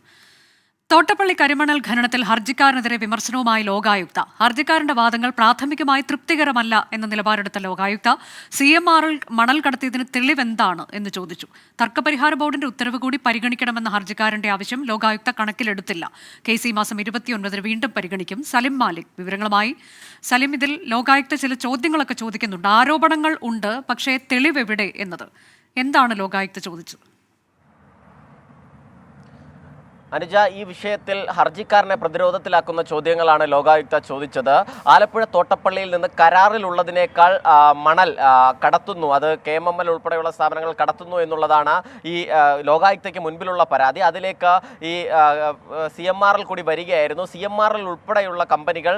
തോട്ടപ്പള്ളി കരിമണൽ ഖനനത്തിൽ ഹർജിക്കാരനെതിരെ വിമർശനവുമായി ലോകായുക്ത. ഹർജിക്കാരന്റെ വാദങ്ങൾ പ്രാഥമികമായി തൃപ്തികരമല്ല എന്ന നിലപാടെടുത്ത ലോകായുക്ത CMRൽ മണൽ കടത്തിയതിന് തെളിവെന്താണ് എന്ന് ചോദിച്ചു. തർക്കപരിഹാര ബോർഡിന്റെ ഉത്തരവ് കൂടി പരിഗണിക്കണമെന്ന ഹർജിക്കാരന്റെ ആവശ്യം ലോകായുക്ത കണക്കിലെടുത്തില്ല. കേസ് ഈ മാസം 29 വീണ്ടും പരിഗണിക്കും. സലിം മാലിക് വിവരങ്ങളുമായി. സലിം, ഇതിൽ ലോകായുക്ത ചില ചോദ്യങ്ങളൊക്കെ ചോദിക്കുന്നുണ്ട്. ആരോപണങ്ങൾ ഉണ്ട്, പക്ഷേ തെളിവെവിടെ എന്നത് എന്താണ് ലോകായുക്ത ചോദിച്ചത്? അനുജ, ഈ വിഷയത്തിൽ ഹർജിക്കാരനെ പ്രതിരോധത്തിലാക്കുന്ന ചോദ്യങ്ങളാണ് ലോകായുക്ത ചോദിച്ചത്. ആലപ്പുഴ തോട്ടപ്പള്ളിയിൽ നിന്ന് കരാറിലുള്ളതിനേക്കാൾ മണൽ കടത്തുന്നു, അത് KMML ഉൾപ്പെടെയുള്ള സ്ഥാപനങ്ങൾ കടത്തുന്നു എന്നുള്ളതാണ് ഈ ലോകായുക്തയ്ക്ക് മുൻപിലുള്ള പരാതി. അതിലേക്ക് ഈ CMRൽ കൂടി വരികയായിരുന്നു. CMRൽ ഉൾപ്പെടെയുള്ള കമ്പനികൾ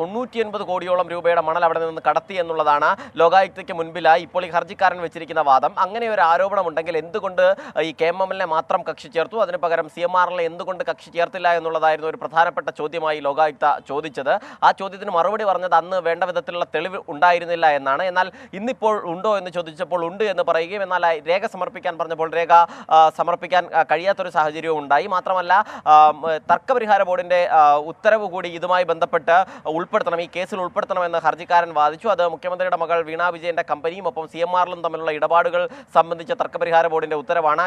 99 കോടിയോളം രൂപയുടെ മണൽ അവിടെ നിന്ന് കടത്തി എന്നുള്ളതാണ് ലോകായുക്തയ്ക്ക് മുൻപിലായി ഇപ്പോൾ ഈ ഹർജിക്കാരൻ വെച്ചിരിക്കുന്ന വാദം. അങ്ങനെ ഒരു ആരോപണം ഉണ്ടെങ്കിൽ എന്തുകൊണ്ട് ഈ KMMLനെ മാത്രം കക്ഷി ചേർത്തു? അതിന് പകരം CMRലെ എന്തുകൊണ്ട് കക്ഷി ചേർത്തില്ല എന്നുള്ളതായിരുന്നു ഒരു പ്രധാനപ്പെട്ട ചോദ്യമായി ലോകായുക്ത ചോദിച്ചത്. ആ ചോദ്യത്തിന് മറുപടി പറഞ്ഞത് അന്ന് വേണ്ട വിധത്തിലുള്ള തെളിവ് ഉണ്ടായിരുന്നില്ല എന്നാണ്. എന്നാൽ ഇന്നിപ്പോൾ ഉണ്ടോ എന്ന് ചോദിച്ചപ്പോൾ ഉണ്ട് എന്ന് പറയുകയും എന്നാൽ രേഖ സമർപ്പിക്കാൻ പറഞ്ഞപ്പോൾ രേഖ സമർപ്പിക്കാൻ കഴിയാത്തൊരു സാഹചര്യവും ഉണ്ടായി. മാത്രമല്ല തർക്കപരിഹാര ബോർഡിന്റെ ഉത്തരവ് കൂടി ഇതുമായി ബന്ധപ്പെട്ട് ഉൾപ്പെടുത്തണം, ഈ കേസിൽ ഉൾപ്പെടുത്തണമെന്ന് ഹർജിക്കാരൻ വാദിച്ചു. അത് മുഖ്യമന്ത്രിയുടെ മകൾ വീണ വിജയന്റെ കമ്പനിയും ഒപ്പം CMRലും തമ്മിലുള്ള ഇടപാടുകൾ സംബന്ധിച്ച തർക്കപരിഹാര ബോർഡിന്റെ ഉത്തരവാണ്.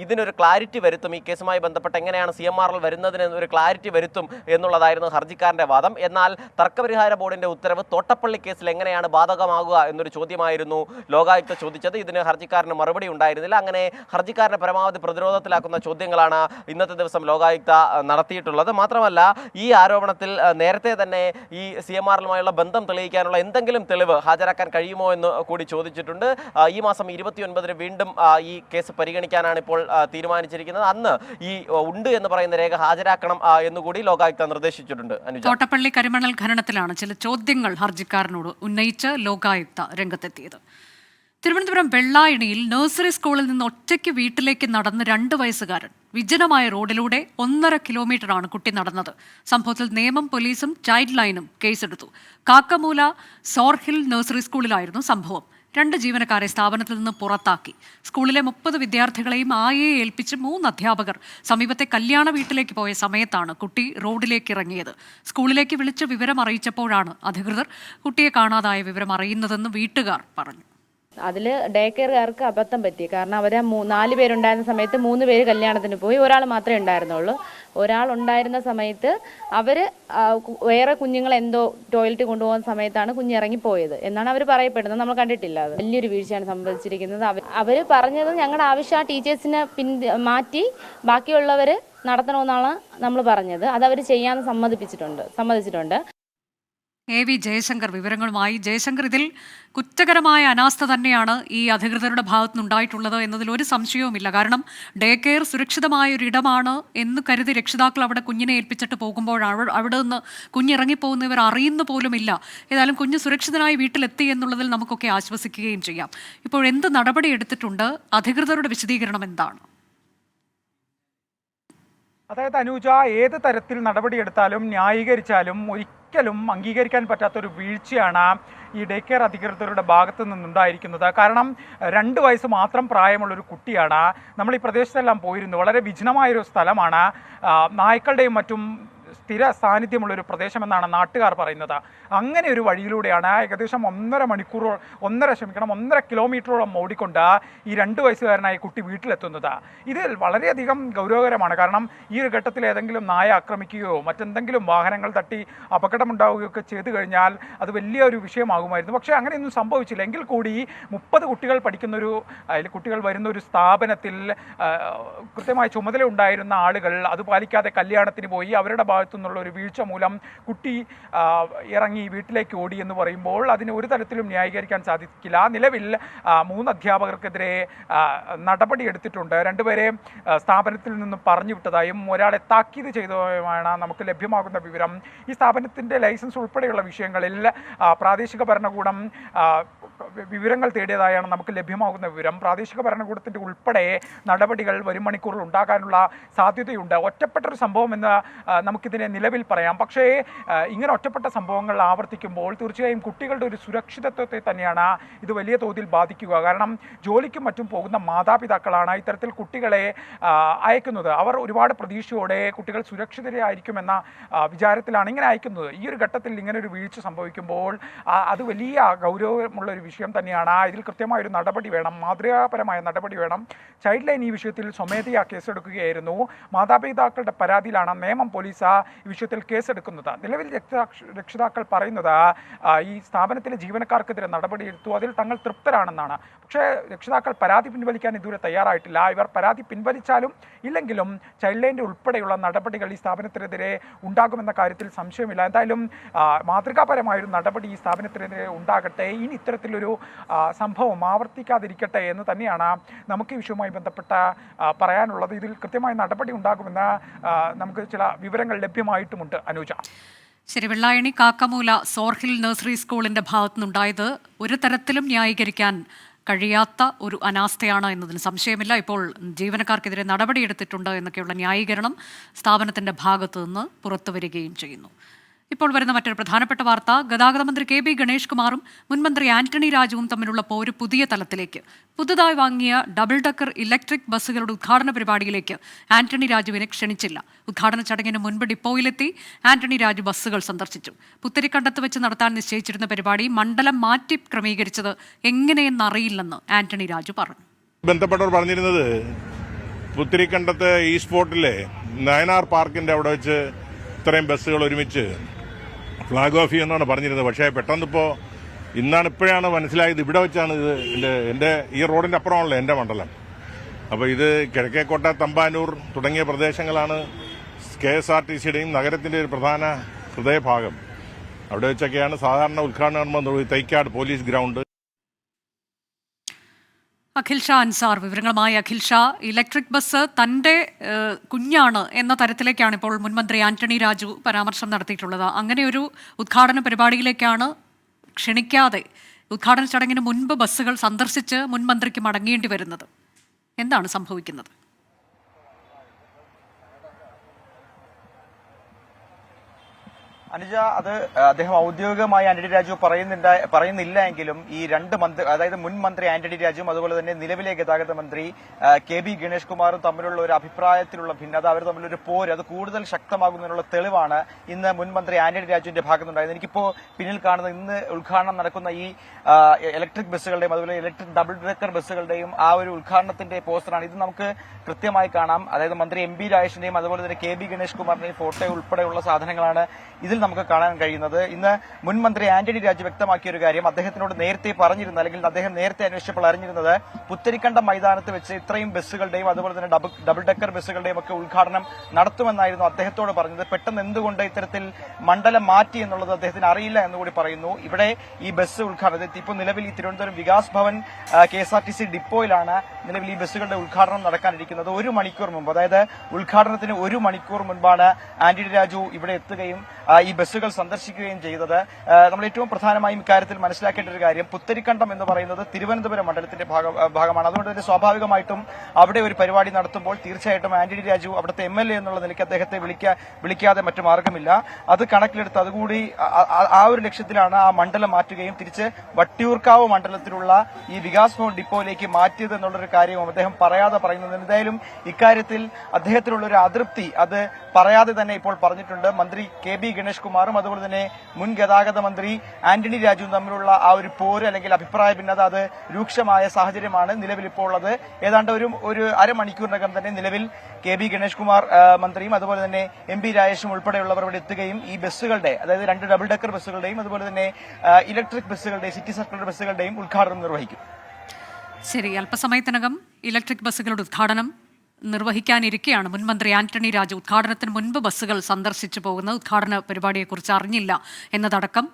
ഇതിനൊരു ക്ലാരിറ്റി വരുത്തും, ഈ കേസുമായി ബന്ധപ്പെട്ട് എങ്ങനെയാണ് CMRൽ വരുന്നതിന് ഒരു ക്ലാരിറ്റി വരുത്തും എന്നുള്ളതായിരുന്നു ഹർജിക്കാരന്റെ വാദം. എന്നാൽ തർക്കപരിഹാര ബോർഡിന്റെ ഉത്തരവ് തോട്ടപ്പള്ളി കേസിൽ എങ്ങനെയാണ് ബാധകമാകുക എന്നൊരു ചോദ്യമായിരുന്നു ലോകായുക്ത ചോദിച്ചത്. ഇതിന് ഹർജിക്കാരന് മറുപടി ഉണ്ടായിരുന്നില്ല. അങ്ങനെ ഹർജിക്കാരനെ പരമാവധി പ്രതിരോധത്തിലാക്കുന്ന ചോദ്യങ്ങളാണ് ഇന്നത്തെ ദിവസം ലോകായുക്ത നടത്തിയിട്ടുള്ളത്. മാത്രമല്ല ഈ ആരോപണത്തിൽ നേരത്തെ തന്നെ ഈ CMRലുമായുള്ള ബന്ധം തെളിയിക്കാനുള്ള എന്തെങ്കിലും തെളിവ് ഹാജരാക്കാൻ കഴിയുമോ എന്ന് കൂടി ചോദിച്ചിട്ടുണ്ട്. ഈ മാസം 29-ന് വീണ്ടും ഈ കേസ് പരിഗണിക്കാനാണ് ഇപ്പോൾ തീരുമാനിച്ചിരിക്കുന്നത്. അന്ന് ഈ ഉണ്ട് എന്ന് പറയുന്ന രേഖ ഹാജരാക്കണം എന്നുകൂടി ലോകായുക്ത നിർദ്ദേശിച്ചിട്ടുണ്ട്. തോട്ടപ്പള്ളി കരിമണൽ ഖനനത്തിലാണ് ചില ചോദ്യങ്ങൾ ഹർജിക്കാരനോട് ഉന്നയിച്ച് ലോകായുക്ത രംഗത്തെത്തിയത്. തിരുവനന്തപുരം വെള്ളായണിയിൽ നഴ്സറി സ്കൂളിൽ നിന്ന് ഒറ്റയ്ക്ക് വീട്ടിലേക്ക് നടന്ന് 2 വയസ്സുകാരൻ വിജനമായ റോഡിലൂടെ 1.5 കിലോമീറ്ററാണ് കുട്ടി നടന്നത്. സംഭവത്തിൽ നിയമം, പോലീസും ചൈൽഡ് ലൈനും കേസെടുത്തു. കാക്കമൂല സോർഹിൽ നഴ്സറി സ്കൂളിലായിരുന്നു സംഭവം. 2 ജീവനക്കാരെ സ്ഥാപനത്തിൽ നിന്ന് പുറത്താക്കി. സ്കൂളിലെ 30 വിദ്യാർത്ഥികളെയും ആയയെ ഏൽപ്പിച്ച് 3 അധ്യാപകർ സമീപത്തെ കല്യാണ വീട്ടിലേക്ക് പോയ സമയത്താണ് കുട്ടി റോഡിലേക്ക് ഇറങ്ങിയത്. സ്കൂളിലേക്ക് വിളിച്ച് വിവരം അറിയിച്ചപ്പോഴാണ് അധികൃതർ കുട്ടിയെ കാണാതായ വിവരം അറിയുന്നതെന്ന് വീട്ടുകാർ പറഞ്ഞു. അതിൽ ഡേ കെയറുകാർക്ക് അബദ്ധം പറ്റി. കാരണം അവർ 4 പേരുണ്ടായിരുന്ന സമയത്ത് 3 പേര് കല്യാണത്തിന് പോയി, ഒരാൾ മാത്രമേ ഉണ്ടായിരുന്നുള്ളൂ. ഒരാൾ ഉണ്ടായിരുന്ന സമയത്ത് അവർ വേറെ കുഞ്ഞുങ്ങൾ എന്തോ ടോയ്ലറ്റ് കൊണ്ടുപോകുന്ന സമയത്താണ് കുഞ്ഞിറങ്ങി പോയത് എന്നാണ് അവർ പറയപ്പെടുന്നത്. നമ്മൾ കണ്ടിട്ടില്ല. അത് വലിയൊരു വീഴ്ചയാണ് സംഭവിച്ചിരിക്കുന്നത്. അവർ പറഞ്ഞത് ഞങ്ങളുടെ ആവശ്യം ആ ടീച്ചേഴ്സിനെ മാറ്റി ബാക്കിയുള്ളവർ നടത്തണമെന്നാണ് നമ്മൾ പറഞ്ഞത്. അത് അവർ ചെയ്യാൻ സമ്മതിച്ചിട്ടുണ്ട്. AV ജയശങ്കർ വിവരങ്ങളുമായി. ജയശങ്കർ, ഇതിൽ കുറ്റകരമായ അനാസ്ഥ തന്നെയാണ് ഈ അധികൃതരുടെ ഭാഗത്തുനിന്നുണ്ടായിട്ടുള്ളത് എന്നതിൽ ഒരു സംശയവുമില്ല. കാരണം ഡേ കെയർ സുരക്ഷിതമായ ഒരു ഇടമാണ് എന്ന് കരുതി രക്ഷിതാക്കൾ അവിടെ കുഞ്ഞിനെ ഏൽപ്പിച്ചിട്ട് പോകുമ്പോഴാണ് അവിടെ നിന്ന് കുഞ്ഞിറങ്ങിപ്പോകുന്നവർ അറിയുന്ന പോലുമില്ല. ഏതായാലും കുഞ്ഞ് സുരക്ഷിതനായി വീട്ടിലെത്തി എന്നുള്ളതിൽ നമുക്കൊക്കെ ആശ്വസിക്കുകയും ചെയ്യാം. ഇപ്പോൾ എന്ത് നടപടി എടുത്തിട്ടുണ്ട്? അധികൃതരുടെ വിശദീകരണം എന്താണ്? അതായത് അനുജ, ഏത് തരത്തിൽ നടപടിയെടുത്താലും ന്യായീകരിച്ചാലും ഒരിക്കലും അംഗീകരിക്കാൻ പറ്റാത്തൊരു വീഴ്ചയാണ് ഈ ഡേ കെയർ അധികൃതരുടെ ഭാഗത്തു നിന്നുണ്ടായിരിക്കുന്നത്. കാരണം 2 വയസ്സ് മാത്രം പ്രായമുള്ളൊരു കുട്ടിയാണ്. നമ്മൾ ഈ പ്രദേശത്തെല്ലാം പോയിരുന്നു. വളരെ വിജനമായൊരു സ്ഥലമാണ്. നായ്ക്കളുടെയും മറ്റും സ്ഥിര സാന്നിധ്യമുള്ളൊരു പ്രദേശമെന്നാണ് നാട്ടുകാർ പറയുന്നത്. അങ്ങനെ ഒരു വഴിയിലൂടെയാണ് ഏകദേശം 1.5 കിലോമീറ്ററോളം ഓടിക്കൊണ്ട് ഈ 2 വയസ്സുകാരനായ കുട്ടി വീട്ടിലെത്തുന്നത്. ഇത് വളരെയധികം ഗൗരവകരമാണ്. കാരണം ഈ ഒരു ഘട്ടത്തിൽ ഏതെങ്കിലും നായ ആക്രമിക്കുകയോ മറ്റെന്തെങ്കിലും വാഹനങ്ങൾ തട്ടി അപകടമുണ്ടാവുകയോ ഒക്കെ ചെയ്തു കഴിഞ്ഞാൽ അത് വലിയൊരു വിഷയമാകുമായിരുന്നു. പക്ഷേ അങ്ങനെയൊന്നും സംഭവിച്ചില്ല. എങ്കിൽ കൂടി 30 കുട്ടികൾ കുട്ടികൾ വരുന്ന ഒരു സ്ഥാപനത്തിൽ കൃത്യമായ ചുമതല ഉണ്ടായിരുന്ന ആളുകൾ അത് പാലിക്കാതെ കല്യാണത്തിന് പോയി. അവരുടെ ഭാഗത്തു നിന്നുള്ള ഒരു വീഴ്ച മൂലം കുട്ടി ഇറങ്ങി വീട്ടിലേക്ക് ഓടി എന്ന് പറയുമ്പോൾ അതിന് ഒരു തരത്തിലും ന്യായീകരിക്കാൻ സാധിക്കില്ല. നിലവിൽ 3 അധ്യാപകർക്കെതിരെ നടപടി എടുത്തിട്ടുണ്ട്. 2 പേരെ സ്ഥാപനത്തിൽ നിന്ന് പറഞ്ഞു വിട്ടതായും ഒരാളെ താക്കീത് ചെയ്തതായുമാണ് നമുക്ക് ലഭ്യമാകുന്ന വിവരം. ഈ സ്ഥാപനത്തിൻ്റെ ലൈസൻസ് ഉൾപ്പെടെയുള്ള വിഷയങ്ങളിൽ പ്രാദേശിക ഭരണകൂടം വിവരങ്ങൾ തേടിയതായാണ് നമുക്ക് ലഭ്യമാകുന്ന വിവരം. പ്രാദേശിക ഭരണകൂടത്തിൻ്റെ ഉൾപ്പെടെ നടപടികൾ വരും മണിക്കൂറിൽ ഉണ്ടാകാനുള്ള സാധ്യതയുണ്ട്. ഒറ്റപ്പെട്ടൊരു സംഭവം എന്ന് നമുക്കിതിനെ നിലവിൽ പറയാം. പക്ഷേ ഇങ്ങനെ ഒറ്റപ്പെട്ട സംഭവങ്ങൾ ആവർത്തിക്കുമ്പോൾ തീർച്ചയായും കുട്ടികളുടെ ഒരു സുരക്ഷിതത്വത്തെ തന്നെയാണ് ഇത് വലിയ തോതിൽ ബാധിക്കുക. കാരണം ജോലിക്കും മറ്റും പോകുന്ന മാതാപിതാക്കളാണ് ഇത്തരത്തിൽ കുട്ടികളെ അയക്കുന്നത്. അവർ ഒരുപാട് പ്രതീക്ഷയോടെ കുട്ടികൾ സുരക്ഷിതരായിരിക്കുമെന്ന വിചാരത്തിലാണ് ഇങ്ങനെ അയക്കുന്നത്. ഈ ഒരു ഘട്ടത്തിൽ ഇങ്ങനെ ഒരു വീഴ്ച സംഭവിക്കുമ്പോൾ അത് വലിയ ഗൗരവമുള്ള ഒരു വിഷയം തന്നെയാണ്. ഇതിൽ കൃത്യമായൊരു നടപടി വേണം, മാതൃകാപരമായ നടപടി വേണം. ചൈൽഡ് ലൈൻ ഈ വിഷയത്തിൽ സ്വമേധയാ കേസെടുക്കുകയായിരുന്നു. മാതാപിതാക്കളുടെ പരാതിയിലാണ് നിയമം, പോലീസ് ഈ വിഷയത്തിൽ കേസെടുക്കുന്നത്. നിലവിൽ രക്ഷിതാക്കൾ പറയുന്നത് ഈ സ്ഥാപനത്തിലെ ജീവനക്കാർക്കെതിരെ നടപടിയെടുത്തു, അതിൽ തങ്ങൾ തൃപ്തരാണെന്നാണ്. പക്ഷേ രക്ഷിതാക്കൾ പരാതി പിൻവലിക്കാൻ ഇതുവരെ തയ്യാറായിട്ടില്ല. ഇവർ പരാതി പിൻവലിച്ചാലും ഇല്ലെങ്കിലും ചൈൽഡ് ലൈൻ്റെ ഉൾപ്പെടെയുള്ള നടപടികൾ ഈ സ്ഥാപനത്തിനെതിരെ ഉണ്ടാകുമെന്ന കാര്യത്തിൽ സംശയമില്ല. എന്തായാലും മാതൃകാപരമായൊരു നടപടി ഈ സ്ഥാപനത്തിനെതിരെ ഉണ്ടാകട്ടെ. ഇനി ഇത്തരത്തിലൊരു സംഭവം ആവർത്തിക്കാതിരിക്കട്ടെ എന്ന് തന്നെയാണ് നമുക്ക് ഈ വിഷയവുമായി ബന്ധപ്പെട്ട് പറയാനുള്ളത്. ഇതിൽ കൃത്യമായ നടപടി ഉണ്ടാകുമെന്ന് നമുക്ക് ചില വിവരങ്ങൾ ലഭ്യമായിട്ടുമുണ്ട്. അനുജ, ശരി. വെള്ളായണി കാക്കമൂല സോർഹിൽ നഴ്സറി സ്കൂളിന്റെ ഭാഗത്തുനിന്നുണ്ടായത് ഒരു തരത്തിലും ന്യായീകരിക്കാൻ കഴിയാത്ത ഒരു അനാസ്ഥയാണ് എന്നതിന് സംശയമില്ല. ഇപ്പോൾ ജീവനക്കാർക്കെതിരെ നടപടിയെടുത്തിട്ടുണ്ട് എന്നൊക്കെയുള്ള ന്യായീകരണം സ്ഥാപനത്തിൻ്റെ ഭാഗത്തു നിന്ന് പുറത്തു വരികയും ചെയ്യുന്നു. ഇപ്പോൾ വരുന്ന മറ്റൊരു പ്രധാനപ്പെട്ട വാർത്ത, ഗതാഗത മന്ത്രി കെ.ബി. ഗണേഷ് കുമാറും മുൻമന്ത്രി ആന്റണി രാജുവും തമ്മിലുള്ള പോര് പുതിയ തലത്തിലേക്ക്. പുതുതായി വാങ്ങിയ ഡബിൾ ഡക്കർ ഇലക്ട്രിക് ബസ്സുകളുടെ ഉദ്ഘാടന പരിപാടിയിലേക്ക് ആന്റണി രാജുവിനെ ക്ഷണിച്ചില്ല. ഉദ്ഘാടന ചടങ്ങിന് മുൻപ് ഡിപ്പോയിലെത്തി ആന്റണി രാജു ബസ്സുകൾ സന്ദർശിച്ചു. പുത്തരിക്കണ്ടത്ത് വെച്ച് നടത്താൻ നിശ്ചയിച്ചിരുന്ന പരിപാടി മണ്ഡലം മാറ്റി ക്രമീകരിച്ചത് എങ്ങനെയെന്നറിയില്ലെന്ന് ആന്റണി രാജു പറഞ്ഞു. ബന്ധപ്പെട്ടവർ പറഞ്ഞിരുന്നത് പുത്തരിക്കണ്ടത്ത് ഈ സ്പോട്ടിലെ നയനാർ പാർക്കിന്റെ അവിടെ വെച്ച് ഇത്രയും ബസ്സുകൾ ഒരുമിച്ച് ഫ്ലാഗ് ഓഫ് ചെയ്യുമെന്നാണ് പറഞ്ഞിരുന്നത്. പക്ഷേ പെട്ടെന്നിപ്പോൾ ഇപ്പോഴാണ് മനസ്സിലായത് ഇവിടെ വെച്ചാണ് ഇത് എൻ്റെ ഈ റോഡിൻ്റെ അപ്പുറമാണല്ലോ എൻ്റെ മണ്ഡലം. അപ്പോൾ ഇത് കിഴക്കേക്കോട്ട, തമ്പാനൂർ തുടങ്ങിയ പ്രദേശങ്ങളാണ് KSRTCയുടെയും നഗരത്തിൻ്റെ ഒരു പ്രധാന ഹൃദയഭാഗം. അവിടെ വെച്ചൊക്കെയാണ് സാധാരണ ഉദ്ഘാടനം തൈക്കാട് പോലീസ് ഗ്രൗണ്ട്. അഖിൽ ഷാ അൻസാർ വിവരങ്ങളുമായി. അഖിൽ ഷാ, ഇലക്ട്രിക് ബസ് തൻ്റെ കുഞ്ഞാണ് എന്ന തരത്തിലേക്കാണ് ഇപ്പോൾ മുൻമന്ത്രി ആന്റണി രാജു പരാമർശം നടത്തിയിട്ടുള്ളത്. അങ്ങനെ ഒരു ഉദ്ഘാടന പരിപാടിയിലേക്കാണ് ക്ഷണിക്കാതെ ഉദ്ഘാടന ചടങ്ങിന് മുൻപ് ബസ്സുകൾ സന്ദർശിച്ച് മുൻമന്ത്രിക്ക് മടങ്ങേണ്ടി വരുന്നത്. എന്താണ് സംഭവിക്കുന്നത്? അനുജ, അത് അദ്ദേഹം ഔദ്യോഗികമായി ആന്റണി രാജു പറയുന്നില്ല എങ്കിലും ഈ രണ്ട് മന്ത്രി, അതായത് മുൻ മന്ത്രി ആന്റണി രാജുവും അതുപോലെ തന്നെ നിലവിലെ ഗതാഗത മന്ത്രി കെ.ബി. ഗണേഷ് കുമാറും തമ്മിലുള്ള ഒരു അഭിപ്രായത്തിലുള്ള ഭിന്നത, അവർ തമ്മിലൊരു പോര്, അത് കൂടുതൽ ശക്തമാകുന്നതിനുള്ള തെളിവാണ് ഇന്ന് മുൻ മന്ത്രി ആന്റണി രാജുവിന്റെ ഭാഗത്തുണ്ടായത്. എനിക്കിപ്പോൾ പിന്നിൽ കാണുന്ന ഇന്ന് ഉദ്ഘാടനം നടക്കുന്ന ഈ ഇലക്ട്രിക് ബസ്സുകളുടെയും അതുപോലെ ഇലക്ട്രിക് ഡബിൾ ഡെക്കർ ബസ്സുകളുടെയും ആ ഒരു ഉദ്ഘാടനത്തിന്റെ പോസ്റ്ററാണ്. ഇത് നമുക്ക് കൃത്യമായി കാണാം. അതായത് മന്ത്രി എം.ബി. രാജേഷിന്റെയും അതുപോലെ തന്നെ കെ.ബി. ഗണേഷ് കുമാറിന്റെയും ഫോട്ടോ ഉൾപ്പെടെയുള്ള സാധനങ്ങളാണ് ഇതിൽ നമുക്ക് കാണാൻ കഴിയുന്നത്. ഇന്ന് മുൻ മന്ത്രി ആന്റണി രാജു വ്യക്തമാക്കിയ ഒരു കാര്യം, അദ്ദേഹത്തിനോട് നേരത്തെ പറഞ്ഞിരുന്ന, അല്ലെങ്കിൽ അദ്ദേഹം നേരത്തെ അന്വേഷിച്ചപ്പോൾ അറിഞ്ഞിരുന്നത് പുത്തരിക്കണ്ടം മൈതാനത്ത് വെച്ച് ഇത്രയും ബസ്സുകളുടെയും അതുപോലെ തന്നെ ഡബിൾ ഡെക്കർ ബസ്സുകളുടെയും ഒക്കെ ഉദ്ഘാടനം നടത്തുമെന്നായിരുന്നു അദ്ദേഹത്തോട് പറഞ്ഞത്. പെട്ടെന്ന് എന്തുകൊണ്ട് ഇത്തരത്തിൽ മണ്ഡലം മാറ്റി എന്നുള്ളത് അദ്ദേഹത്തിന് അറിയില്ല എന്നുകൂടി പറയുന്നു. ഇവിടെ ഈ ബസ് ഉദ്ഘാടനം ഇപ്പോൾ നിലവിൽ ഈ തിരുവനന്തപുരം വികാസ് ഭവൻ KSRTC ഡിപ്പോയിലാണ് നിലവിൽ ഈ ബസ്സുകളുടെ ഉദ്ഘാടനം നടക്കാനിരിക്കുന്നത്. 1 മണിക്കൂർ മുമ്പ്, അതായത് ഉദ്ഘാടനത്തിന് 1 മണിക്കൂർ മുൻപാണ് ആന്റണി രാജു ഇവിടെ എത്തുകയും ഈ ബസ്സുകൾ സന്ദർശിക്കുകയും ചെയ്തത്. നമ്മൾ ഏറ്റവും പ്രധാനമായും ഇക്കാര്യത്തിൽ മനസ്സിലാക്കേണ്ട ഒരു കാര്യം, പുത്തരിക്കണ്ടം എന്ന് പറയുന്നത് തിരുവനന്തപുരം മണ്ഡലത്തിന്റെ ഭാഗമാണ്. അതുകൊണ്ട് തന്നെ സ്വാഭാവികമായിട്ടും അവിടെ ഒരു പരിപാടി നടത്തുമ്പോൾ തീർച്ചയായിട്ടും ആന്റണി രാജു അവിടുത്തെ MLA എന്നുള്ള നിലയ്ക്ക് അദ്ദേഹത്തെ വിളിക്കാതെ മറ്റു മാർഗമില്ല. അത് കണക്കിലെടുത്ത് അതുകൂടി ആ ഒരു ലക്ഷ്യത്തിലാണ് ആ മണ്ഡലം മാറ്റുകയും തിരിച്ച് വട്ടിയൂർക്കാവ് മണ്ഡലത്തിലുള്ള ഈ വികാസ് ഭവൻ ഡിപ്പോയിലേക്ക് മാറ്റിയത് എന്നുള്ളൊരു കാര്യവും അദ്ദേഹം പറയാതെ പറയുന്നത്. എന്തായാലും ഇക്കാര്യത്തിൽ അദ്ദേഹത്തിനുള്ള ഒരു അതൃപ്തി അത് പറയാതെ തന്നെ ഇപ്പോൾ പറഞ്ഞിട്ടുണ്ട്. മന്ത്രി കെ.ബി. ഗണേഷ് കുമാറും അതുപോലെ തന്നെ മുൻ ഗതാഗത മന്ത്രി ആന്റണി രാജുവും തമ്മിലുള്ള ആ ഒരു പോര് അല്ലെങ്കിൽ അഭിപ്രായ ഭിന്നത അത് രൂക്ഷമായ സാഹചര്യമാണ് നിലവിൽ ഇപ്പോൾ ഉള്ളത്. ഏതാണ്ട് ഒരു അരമണിക്കൂറിനകം തന്നെ നിലവിൽ കെ.ബി. ഗണേഷ് കുമാർ മന്ത്രിയും അതുപോലെ തന്നെ എം.ബി. രാജേഷും ഉൾപ്പെടെയുള്ളവർ ഇവിടെ എത്തുകയും ഈ ബസ്സുകളുടെ, അതായത് 2 ഡബിൾ ഡെക്കർ ബസ്സുകളുടെയും അതുപോലെ തന്നെ ഇലക്ട്രിക് ബസ്സുകളുടെയും സിറ്റി സർക്കിൾ ബസ്സുകളുടെയും ഉദ്ഘാടനം നിർവഹിക്കും. ശരി, അല്പസമയത്തിനകം ഇലക്ട്രിക് ബസ്സുകളുടെ ഉദ്ഘാടനം നിർവഹിക്കാനിരിക്കെയാണ് മുൻമന്ത്രി ആന്റണി രാജു ഉദ്ഘാടനത്തിന് മുൻപ് ബസ്സുകൾ സന്ദർശിച്ചു പോകുന്നത്. ഉദ്ഘാടന പരിപാടിയെക്കുറിച്ച് അറിഞ്ഞില്ല എന്നതടക്കം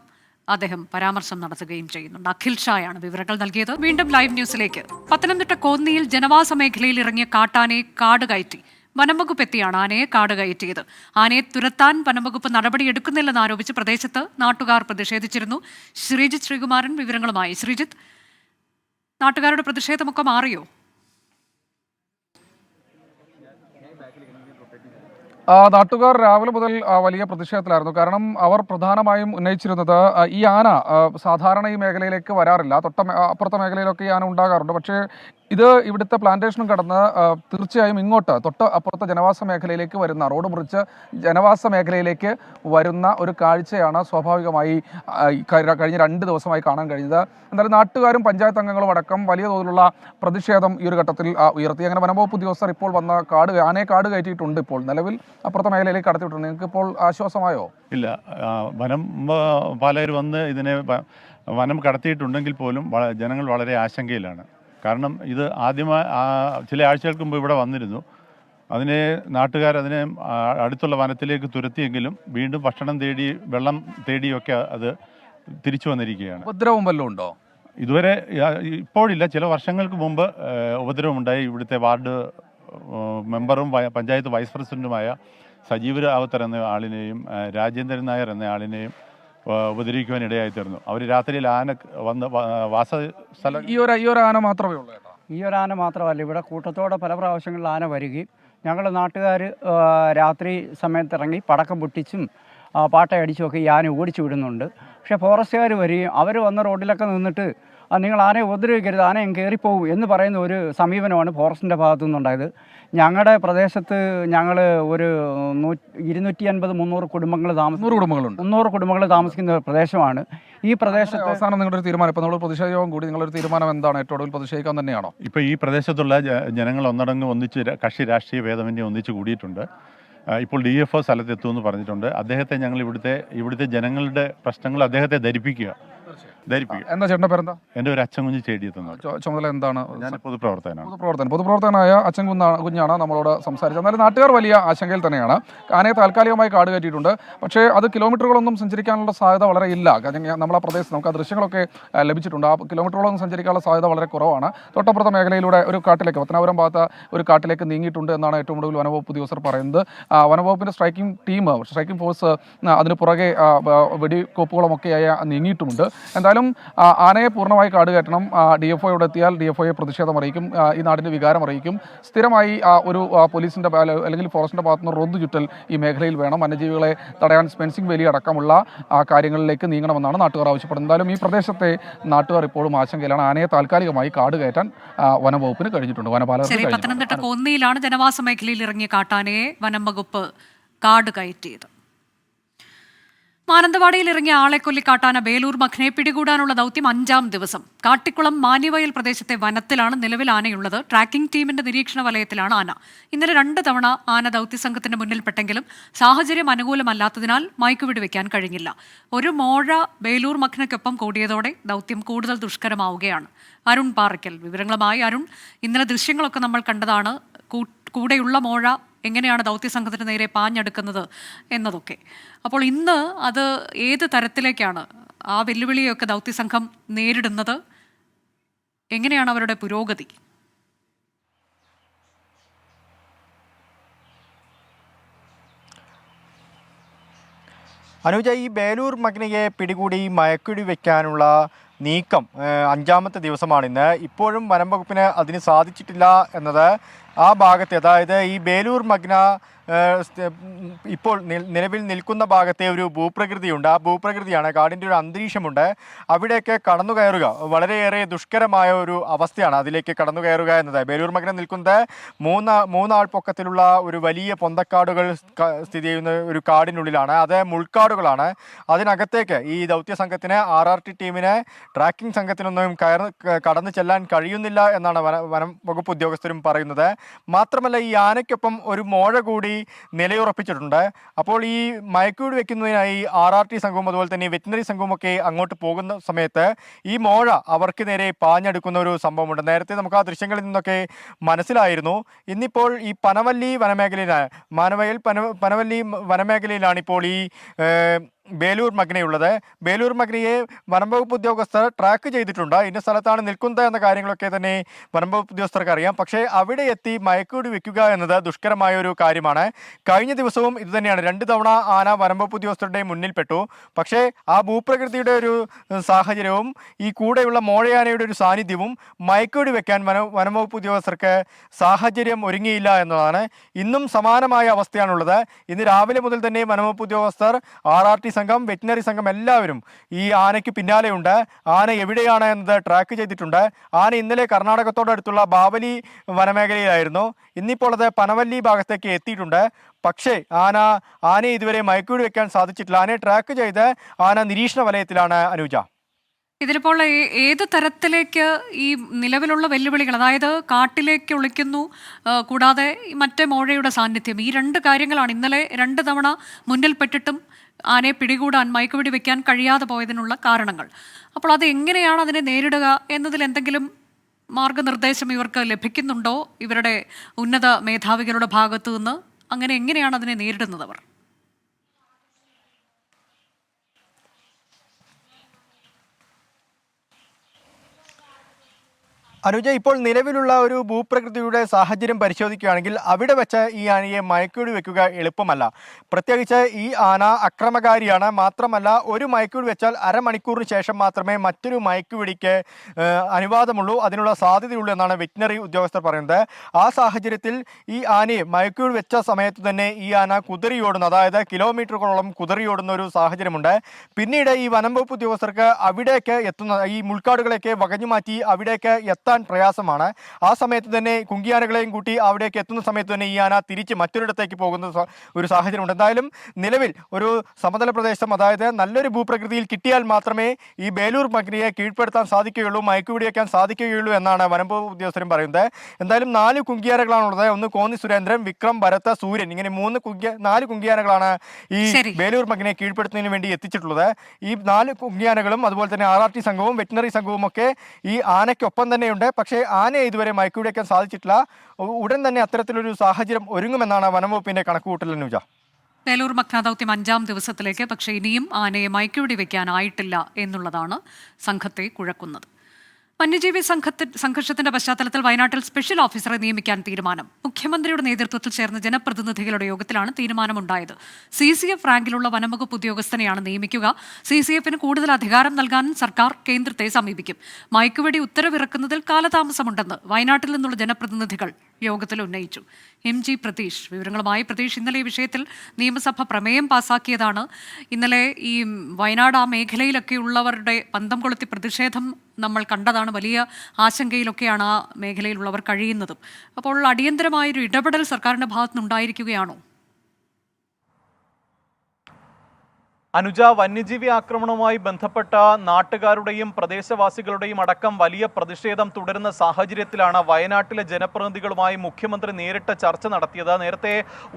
അദ്ദേഹം പരാമർശം നടത്തുകയും ചെയ്യുന്നുണ്ട്. അഖിൽ ഷായാണ് വിവരങ്ങൾ നൽകിയത്. വീണ്ടും ലൈവ് ന്യൂസിലേക്ക്. പത്തനംതിട്ട കോന്നിയിൽ ജനവാസ മേഖലയിൽ ഇറങ്ങിയ കാട്ടാനയെ കാട് കയറ്റി. വനംവകുപ്പ് എത്തിയാണ് ആനയെ കാട് കയറ്റിയത്. ആനയെ തുരത്താൻ വനംവകുപ്പ് നടപടിയെടുക്കുന്നില്ലെന്ന് ആരോപിച്ച് പ്രദേശത്ത് നാട്ടുകാർ പ്രതിഷേധിച്ചിരുന്നു. ശ്രീജിത്ത് ശ്രീകുമാരൻ വിവരങ്ങളുമായി. ശ്രീജിത്ത്, നാട്ടുകാരുടെ പ്രതിഷേധമൊക്കെ മാറിയോ? നാട്ടുകാർ രാവിലെ മുതൽ വലിയ പ്രതിഷേധത്തിലായിരുന്നു. കാരണം അവർ പ്രധാനമായും ഉന്നയിച്ചിരുന്നത് ഈ ആന സാധാരണ ഈ മേഖലയിലേക്ക് വരാറില്ല, അപ്പുറത്തെ മേഖലയിലൊക്കെ ഈ ആന ഉണ്ടാകാറുണ്ട്. പക്ഷേ ഇത് ഇവിടുത്തെ പ്ലാന്റേഷനും കടന്ന് തീർച്ചയായും ഇങ്ങോട്ട് തൊട്ട് അപ്പുറത്തെ ജനവാസ മേഖലയിലേക്ക് വരുന്ന, റോഡ് മുറിച്ച് ജനവാസ മേഖലയിലേക്ക് വരുന്ന ഒരു കാഴ്ചയാണ് സ്വാഭാവികമായി കഴിഞ്ഞ 2 ദിവസമായി കാണാൻ കഴിഞ്ഞത്. എന്തായാലും നാട്ടുകാരും പഞ്ചായത്ത് അംഗങ്ങളും അടക്കം വലിയ തോതിലുള്ള പ്രതിഷേധം ഈ ഒരു ഘട്ടത്തിൽ ഉയർത്തി. അങ്ങനെ വനംവകുപ്പ് ഉദ്യോഗസ്ഥർ ഇപ്പോൾ വന്ന ആനയെ കാട് കയറ്റിയിട്ടുണ്ട്. ഇപ്പോൾ നിലവിൽ അപ്പുറത്തെ മേഖലയിലേക്ക് കടത്തിയിട്ടുണ്ട്. നിങ്ങൾക്ക് ഇപ്പോൾ ആശ്വാസമായോ? ഇല്ല, വനം പാലകർ വന്ന് ഇതിനെ വനം കടത്തിയിട്ടുണ്ടെങ്കിൽ പോലും ജനങ്ങൾ വളരെ ആശങ്കയിലാണ്. കാരണം ഇത് ആദ്യമായി ചില ആഴ്ചകൾക്ക് മുമ്പ് ഇവിടെ വന്നിരുന്നു. നാട്ടുകാരതിനെ അടുത്തുള്ള വനത്തിലേക്ക് തുരത്തിയെങ്കിലും വീണ്ടും ഭക്ഷണം തേടി വെള്ളം തേടിയൊക്കെ അത് തിരിച്ചു വന്നിരിക്കുകയാണ്. ഉപദ്രവം വല്ലതും ഉണ്ടോ? ഇതുവരെ ഇപ്പോഴില്ല. ചില വർഷങ്ങൾക്ക് മുമ്പ് ഉപദ്രവമുണ്ടായി. ഇവിടുത്തെ വാർഡ് മെമ്പറും പഞ്ചായത്ത് വൈസ് പ്രസിഡന്റുമായ സജീവ് റാവത്തർ എന്ന ആളിനെയും രാജേന്ദ്രൻ നായർ എന്ന ആളിനെയും ഉപദ്രവിക്കുവാൻ ഇടയായിത്തീർന്നു. അവർ രാത്രിയിൽ ആന വന്ന് വാസസ്ഥലം ഈ ഒരു ആന മാത്രമേ ഉള്ളൂ കേട്ടോ. ഈ ഒരു ആന മാത്രമല്ല, ഇവിടെ കൂട്ടത്തോടെ പല പ്രാവശ്യങ്ങളിൽ ആന വരികയും ഞങ്ങൾ നാട്ടുകാർ രാത്രി സമയത്ത് ഇറങ്ങി പടക്കം പൊട്ടിച്ചും പാട്ടയടിച്ചുമൊക്കെ ഈ ആന ഓടിച്ചു വിടുന്നുണ്ട്. പക്ഷേ ഫോറസ്റ്റുകാർ വരികയും അവർ വന്ന റോഡിലൊക്കെ നിന്നിട്ട് നിങ്ങൾ ആനയെ ഉപദ്രവിക്കരുത്, ആനയും കയറിപ്പോകും എന്ന് പറയുന്ന ഒരു സമീപനമാണ് ഫോറസ്റ്റിൻ്റെ ഭാഗത്തു നിന്നുണ്ടായത്. ഞങ്ങളുടെ പ്രദേശത്ത് ഞങ്ങൾ ഒരു 250-300 കുടുംബങ്ങൾ 300 കുടുംബങ്ങൾ താമസിക്കുന്ന പ്രദേശമാണ്. ഈ പ്രദേശത്ത് അവസാനം നിങ്ങളുടെ ഒരു തീരുമാനം, ഇപ്പോൾ നമ്മൾ പ്രതിഷേധവും കൂടി നിങ്ങളൊരു തീരുമാനം എന്താണ്? ഏറ്റവും ഒടുവിൽ പ്രതിഷേധിക്കാൻ തന്നെയാണോ? ഇപ്പോൾ ഈ പ്രദേശത്തുള്ള ജനങ്ങൾ ഒന്നടങ്കം ഒന്നിച്ച് കക്ഷി രാഷ്ട്രീയ ഭേദമന്യേ ഒന്നിച്ച് കൂടിയിട്ടുണ്ട്. ഇപ്പോൾ DFO സ്ഥലത്തെത്തുമെന്ന് പറഞ്ഞിട്ടുണ്ട്. അദ്ദേഹത്തെ ഞങ്ങൾ ഇവിടുത്തെ ജനങ്ങളുടെ പ്രശ്നങ്ങൾ അദ്ദേഹത്തെ ധരിപ്പിക്കുക. എന്താ ചേട്ടൻ്റെ പേരെന്താ? എൻ്റെ ഒരു അച്ഛൻകുഞ്ഞ് ചേടിയെത്തുന്നത്. ചുമതല എന്താണ്? ഞാൻ പൊതുപ്രവർത്തകനാണ്. പൊതുപ്രവർത്തകനായ അച്ഛൻ കുഞ്ഞാണ് നമ്മളോട് സംസാരിച്ചത്. എന്നാലും നാട്ടുകാർ വലിയ ആശങ്കയിൽ തന്നെയാണ്. ആനയെ താൽക്കാലികമായി കാട് കയറ്റിയിട്ടുണ്ട്. പക്ഷേ അത് കിലോമീറ്ററുകളൊന്നും സഞ്ചരിക്കാനുള്ള സാധ്യത വളരെ ഇല്ല. നമ്മൾ ആ പ്രദേശത്ത് നമുക്ക് ആ ദൃശ്യങ്ങളൊക്കെ ലഭിച്ചിട്ടുണ്ട്. ആ കിലോമീറ്ററുകളൊന്നും സഞ്ചരിക്കാനുള്ള സാധ്യത വളരെ കുറവാണ്. തൊട്ടപ്പുറത്തെ മേഖലയിലൂടെ ഒരു കാട്ടിലേക്ക്, പത്തനാപുരം ഭാഗത്ത് ഒരു കാട്ടിലേക്ക് നീങ്ങിയിട്ടുണ്ട് എന്നാണ് ഏറ്റവും ഒടുവിൽ വനവകുപ്പ് ഉദ്യോഗസ്ഥർ പറയുന്നത്. വനവകുപ്പിൻ്റെ സ്ട്രൈക്കിംഗ് ഫോഴ്സ് അതിന് പുറകെ വെടിക്കോപ്പുകളുമൊക്കെയായി നീങ്ങിയിട്ടുമുണ്ട്. എന്തായാലും ആനയെ പൂർണ്ണമായി കാട് കയറ്റണം. DFO ഇവിടെ എത്തിയാൽ DFOയെ പ്രതിഷേധം അറിയിക്കും, ഈ നാടിൻ്റെ വികാരം അറിയിക്കും. സ്ഥിരമായി ഒരു പോലീസിൻ്റെ അല്ലെങ്കിൽ ഫോറസ്റ്റിൻ്റെ ഭാഗത്തുനിന്ന് റോന്തു ചുറ്റൽ ഈ മേഖലയിൽ വേണം. വന്യജീവികളെ തടയാൻ ഫെൻസിംഗ് വേലി അടക്കമുള്ള കാര്യങ്ങളിലേക്ക് നീങ്ങണമെന്നാണ് നാട്ടുകാർ ആവശ്യപ്പെടുന്നത്. എന്തായാലും ഈ പ്രദേശത്തെ നാട്ടുകാർ ഇപ്പോഴും ആശങ്കയിലാണ്. ആനയെ താൽക്കാലികമായി കാട് കയറ്റാൻ വനംവകുപ്പിന് കഴിഞ്ഞിട്ടുണ്ട്. വനപാലകർക്ക് പത്തനംതിട്ട കോന്നിയിലാണ് ജനവാസ മേഖലയിൽ ഇറങ്ങിയ കാട്ടാനയെ വനം വകുപ്പ് കാട് കയറ്റിയത്. മാനന്തവാടിയിൽ ഇറങ്ങിയ ആളെ കൊല്ലിക്കാട്ടാന ബേലൂർ മഖനെ പിടികൂടാനുള്ള ദൗത്യം 5-ാം ദിവസം. കാട്ടിക്കുളം മാനിവയൽ പ്രദേശത്തെ വനത്തിലാണ് നിലവിൽ ആനയുള്ളത്. ട്രാക്കിംഗ് ടീമിന്റെ നിരീക്ഷണ വലയത്തിലാണ് ആന. ഇന്നലെ 2 തവണ ആന ദൗത്യസംഘത്തിന്റെ മുന്നിൽപ്പെട്ടെങ്കിലും സാഹചര്യം അനുകൂലമല്ലാത്തതിനാൽ മയക്കുവെടി വെക്കാൻ കഴിഞ്ഞില്ല. ഒരു മോഴ ബേലൂർ മഖനയ്ക്കൊപ്പം കൂടിയതോടെ ദൗത്യം കൂടുതൽ ദുഷ്കരമാവുകയാണ്. അരുൺ പാറയ്ക്കൽ വിവരങ്ങളുമായി. അരുൺ, ഇന്നലെ ദൃശ്യങ്ങളൊക്കെ നമ്മൾ കണ്ടതാണ്. കൂടെയുള്ള മോഴ എങ്ങനെയാണ് ദൗത്യസംഘത്തിന് നേരെ പാഞ്ഞെടുക്കുന്നത് എന്നതൊക്കെ. അപ്പോൾ ഇന്ന് അത് ഏത് തരത്തിലേക്കാണ് ആ വെല്ലുവിളിയൊക്കെ ദൗത്യസംഘം നേരിടുന്നത്? എങ്ങനെയാണ് അവരുടെ പുരോഗതി? അനുജ, ഈ ബേലൂർ മഗ്നയെ പിടികൂടി മയക്കുടി വയ്ക്കാനുള്ള നീക്കം 5-ാമത്തെ ദിവസമാണിന്ന്. ഇപ്പോഴും വനം വകുപ്പിന് അതിന് സാധിച്ചിട്ടില്ല എന്നത് ആ ഭാഗത്തെ, അതായത് ഈ ബേലൂർ മഗ്ന ഇപ്പോൾ നിലവിൽ നിൽക്കുന്ന ഭാഗത്തെ ഒരു ഭൂപ്രകൃതിയുണ്ട്. ആ ഭൂപ്രകൃതിയാണ്, കാടിൻ്റെ ഒരു അന്തരീക്ഷമുണ്ട്. അവിടേക്ക് കടന്നു കയറുക വളരെയേറെ ദുഷ്കരമായ ഒരു അവസ്ഥയാണ്. അതിലേക്ക് കടന്നു കയറുക എന്നത്. ബേലൂർ മഗ്ന നിൽക്കുന്നത് 3 ആൾ പൊക്കത്തിലുള്ള ഒരു വലിയ പൊന്തക്കാടുകൾ സ്ഥിതി ചെയ്യുന്ന ഒരു കാടിനുള്ളിലാണ്. അത് മുൾക്കാടുകളാണ്. അതിനകത്തേക്ക് ഈ ദൗത്യ സംഘത്തിന്, RRT ടീമിന്, ട്രാക്കിംഗ് സംഘത്തിനൊന്നും കടന്നു ചെല്ലാൻ കഴിയുന്നില്ല എന്നാണ് വനം വകുപ്പ് ഉദ്യോഗസ്ഥരും പറയുന്നത്. മാത്രമല്ല, ഈ ആനയ്ക്കൊപ്പം ഒരു മോഴ കൂടി നിലയുറപ്പിച്ചിട്ടുണ്ട്. അപ്പോൾ ഈ മയക്കുവെടി വെക്കുന്നതിനായി RRT സംഘവും അതുപോലെ തന്നെ വെറ്റിനറി സംഘവുമൊക്കെ അങ്ങോട്ട് പോകുന്ന സമയത്ത് ഈ മോഴ അവർക്ക് നേരെ പാഞ്ഞെടുക്കുന്ന ഒരു സംഭവമുണ്ട്. നേരത്തെ നമുക്ക് ആ ദൃശ്യങ്ങളിൽ നിന്നൊക്കെ മനസ്സിലായിരുന്നു. ഇന്നിപ്പോൾ ഈ പനവല്ലി വനമേഖലയിലാണ്, പനവല്ലി വനമേഖലയിലാണ് ഇപ്പോൾ ഈ ബേലൂർ മഗ്നയുള്ളത്. ബേലൂർ മഗ്നയെ വനംവകുപ്പ് ഉദ്യോഗസ്ഥർ ട്രാക്ക് ചെയ്തിട്ടുണ്ട്. ഇന്ന സ്ഥലത്താണ് നിൽക്കുന്നത് എന്ന കാര്യങ്ങളൊക്കെ തന്നെ വനംവകുപ്പ് ഉദ്യോഗസ്ഥർക്ക് അറിയാം. പക്ഷേ അവിടെ എത്തി മയക്കുവെടി വെക്കുക എന്നത് ദുഷ്കരമായ ഒരു കാര്യമാണ്. കഴിഞ്ഞ ദിവസവും ഇത് തന്നെയാണ്. 2 തവണ ആന വനംവകുപ്പ് ഉദ്യോഗസ്ഥരുടെ മുന്നിൽപ്പെട്ടു. പക്ഷേ ആ ഭൂപ്രകൃതിയുടെ ഒരു സാഹചര്യവും ഈ കൂടെയുള്ള മോഴയാനയുടെ ഒരു സാന്നിധ്യവും മയക്കുവെടി വെക്കാൻ വനംവകുപ്പ് ഉദ്യോഗസ്ഥർക്ക് സാഹചര്യം ഒരുങ്ങിയില്ല എന്നതാണ്. ഇന്നും സമാനമായ അവസ്ഥയാണുള്ളത്. ഇന്ന് രാവിലെ മുതൽ തന്നെ വനംവകുപ്പ് ഉദ്യോഗസ്ഥർ, RRT സംഘം, വെറ്റിനറി സംഘം എല്ലാവരും ഈ ആനയ്ക്ക് പിന്നാലെയുണ്ട്. ആന എവിടെയാണ് എന്നത് ട്രാക്ക് ചെയ്തിട്ടുണ്ട്. ആന ഇന്നലെ കർണാടകത്തോടടുത്തുള്ള ബാവലി വനമേഖലയിലായിരുന്നു. ഇന്നിപ്പോൾ അത് പനവല്ലി ഭാഗത്തേക്ക് എത്തിയിട്ടുണ്ട്. പക്ഷേ ആനയെ ഇതുവരെ മയക്കുവെടി വെക്കാൻ സാധിച്ചിട്ടില്ല. ആനയെ ട്രാക്ക് ചെയ്ത് ആന നിരീക്ഷണ വലയത്തിലാണ്. അനുജ, ഇതിലിപ്പോൾ ഏത് തരത്തിലേക്ക് ഈ നിലവിലുള്ള വെല്ലുവിളികൾ, അതായത് കാട്ടിലേക്ക് ഒളിക്കുന്നു, കൂടാതെ മറ്റേ മോഴയുടെ സാന്നിധ്യം, ഈ 2 കാര്യങ്ങളാണ് ഇന്നലെ 2 തവണ മുന്നിൽപ്പെട്ടിട്ടും ആനയെ പിടികൂടാൻ, മയക്കുവെടി വെക്കാൻ കഴിയാതെ പോയതിനുള്ള കാരണങ്ങൾ. അപ്പോൾ അത് എങ്ങനെയാണ് അതിനെ നേരിടുക എന്നതിൽ എന്തെങ്കിലും മാർഗനിർദ്ദേശം ഇവർക്ക് ലഭിക്കുന്നുണ്ടോ ഇവരുടെ ഉന്നത മേധാവികളുടെ ഭാഗത്തു നിന്ന്? അങ്ങനെ എങ്ങനെയാണ് അതിനെ നേരിടുന്നത് അവർ? അനുജ, ഇപ്പോൾ നിലവിലുള്ള ഒരു ഭൂപ്രകൃതിയുടെ സാഹചര്യം പരിശോധിക്കുകയാണെങ്കിൽ അവിടെ വെച്ച് ഈ ആനയെ മയക്കുവെടി വെക്കുക എളുപ്പമല്ല. പ്രത്യേകിച്ച് ഈ ആന അക്രമകാരിയാണ്. മാത്രമല്ല, ഒരു മയക്കുവെടി വെച്ചാൽ അരമണിക്കൂറിന് ശേഷം മാത്രമേ മറ്റൊരു മയക്കുവെടിക്ക് അനുവാദമുള്ളൂ, അതിനുള്ള സാധ്യതയുള്ളൂ എന്നാണ് വെറ്റിനറി ഉദ്യോഗസ്ഥർ പറയുന്നത്. ആ സാഹചര്യത്തിൽ ഈ ആനയെ മയക്കുവെടി വെച്ച സമയത്ത് തന്നെ ഈ ആന കുതിറിയോടുന്നു, അതായത് കിലോമീറ്ററുകളോളം കുതിറിയോടുന്ന ഒരു സാഹചര്യമുണ്ട്. പിന്നീട് ഈ വനം വകുപ്പ് ഉദ്യോഗസ്ഥർക്ക് അവിടേക്ക് എത്തുന്ന ഈ മുൾക്കാടുകളൊക്കെ വകഞ്ഞു മാറ്റി അവിടേക്ക് എത്താൻ പ്രയാസമാണ്. ആ സമയത്ത് തന്നെ കുങ്കിയാനകളെയും കൂട്ടി അവിടേക്ക് എത്തുന്ന സമയത്ത് തന്നെ ഈ ആന തിരിച്ച് മറ്റൊരിടത്തേക്ക് പോകുന്ന ഒരു സാഹചര്യമുണ്ട്. എന്തായാലും നിലവിൽ ഒരു സമതല പ്രദേശം, അതായത് നല്ലൊരു ഭൂപ്രകൃതിയിൽ കിട്ടിയാൽ മാത്രമേ ഈ ബേലൂർ മഗ്നിയെ കീഴ്പ്പെടുത്താൻ സാധിക്കുകയുള്ളൂ, മയക്കുവെടി വയ്ക്കാൻ സാധിക്കുകയുള്ളൂ എന്നാണ് വനം വകുപ്പ് ഉദ്യോഗസ്ഥരും പറയുന്നത്. എന്തായാലും 4 കുങ്കിയാനകളാണുള്ളത്. ഒന്ന് കോന്നി സുരേന്ദ്രൻ, വിക്രം, ഭരത്, സൂര്യൻ, ഇങ്ങനെ 4 കുങ്കിയാനകളാണ് ഈ ബേലൂർ മഗ്നിയെ കീഴ്പ്പെടുത്തുന്നതിന് വേണ്ടി എത്തിച്ചിട്ടുള്ളത്. ഈ 4 കുങ്കിയാനകളും അതുപോലെ തന്നെ RRT സംഘവും വെറ്റിനറി സംഘവും ഒക്കെ ഈ ആനയ്ക്കൊപ്പം തന്നെയുണ്ട്. പക്ഷേ ആനയെ ഇതുവരെ മയക്കുവെടി വയ്ക്കാൻ സാധിച്ചിട്ടില്ല. ഉടൻ തന്നെ അത്തരത്തിലൊരു സാഹചര്യം ഒരുങ്ങുമെന്നാണ് വനംവകുപ്പിന്റെ കണക്കുകൂട്ടൽ. അനുജ, വേലൂർ മഗ്ന ദൗത്യം 5ാം ദിവസത്തിലേക്ക്, പക്ഷേ ഇനിയും ആനയെ മയക്കുവെടി വയ്ക്കാനായിട്ടില്ല എന്നുള്ളതാണ് സംഘത്തെ കുഴക്കുന്നത്. വന്യജീവി സംഘർഷത്തിന്റെ പശ്ചാത്തലത്തിൽ വയനാട്ടിൽ സ്പെഷ്യൽ ഓഫീസറെ നിയമിക്കാൻ തീരുമാനം. മുഖ്യമന്ത്രിയുടെ നേതൃത്വത്തിൽ ചേർന്ന ജനപ്രതിനിധികളുടെ യോഗത്തിലാണ് തീരുമാനമുണ്ടായത്. CCF റാങ്കിലുള്ള വനംവകുപ്പ് ഉദ്യോഗസ്ഥനെയാണ് നിയമിക്കുക. CCFന് കൂടുതൽ അധികാരം നൽകാൻ സർക്കാർ കേന്ദ്രത്തെ സമീപിക്കും. മയക്കുവെടി ഉത്തരവിറക്കുന്നതിൽ കാലതാമസമുണ്ടെന്ന് വയനാട്ടിൽ നിന്നുള്ള ജനപ്രതിനിധികൾ യോഗത്തിൽ ഉന്നയിച്ചു. MG പ്രതീഷ് വിവരങ്ങളുമായി. പ്രതീഷ്, ഇന്നലെ ഈ വിഷയത്തിൽ നിയമസഭ പ്രമേയം പാസാക്കിയതാണ്. ഇന്നലെ ഈ വയനാട് ആ മേഖലയിലൊക്കെയുള്ളവരുടെ പന്തം കൊളുത്തി പ്രതിഷേധം നമ്മൾ കണ്ടതാണ്. വലിയ ആശങ്കയിലൊക്കെയാണ് ആ മേഖലയിലുള്ളവർ കഴിയുന്നതും. അപ്പോൾ അടിയന്തരമായൊരു ഇടപെടൽ സർക്കാരിന്റെ ഭാഗത്തുനിന്നുണ്ടായിരിക്കുകയാണോ? അനുജ, വന്യജീവി ആക്രമണവുമായി ബന്ധപ്പെട്ട നാട്ടുകാരുടെയും പ്രദേശവാസികളുടെയും അടക്കം വലിയ പ്രതിഷേധം തുടരുന്ന സാഹചര്യത്തിലാണ് വയനാട്ടിലെ ജനപ്രതിനിധികളുമായി മുഖ്യമന്ത്രി നേരിട്ട് ചർച്ച നടത്തിയത്. നേരത്തെ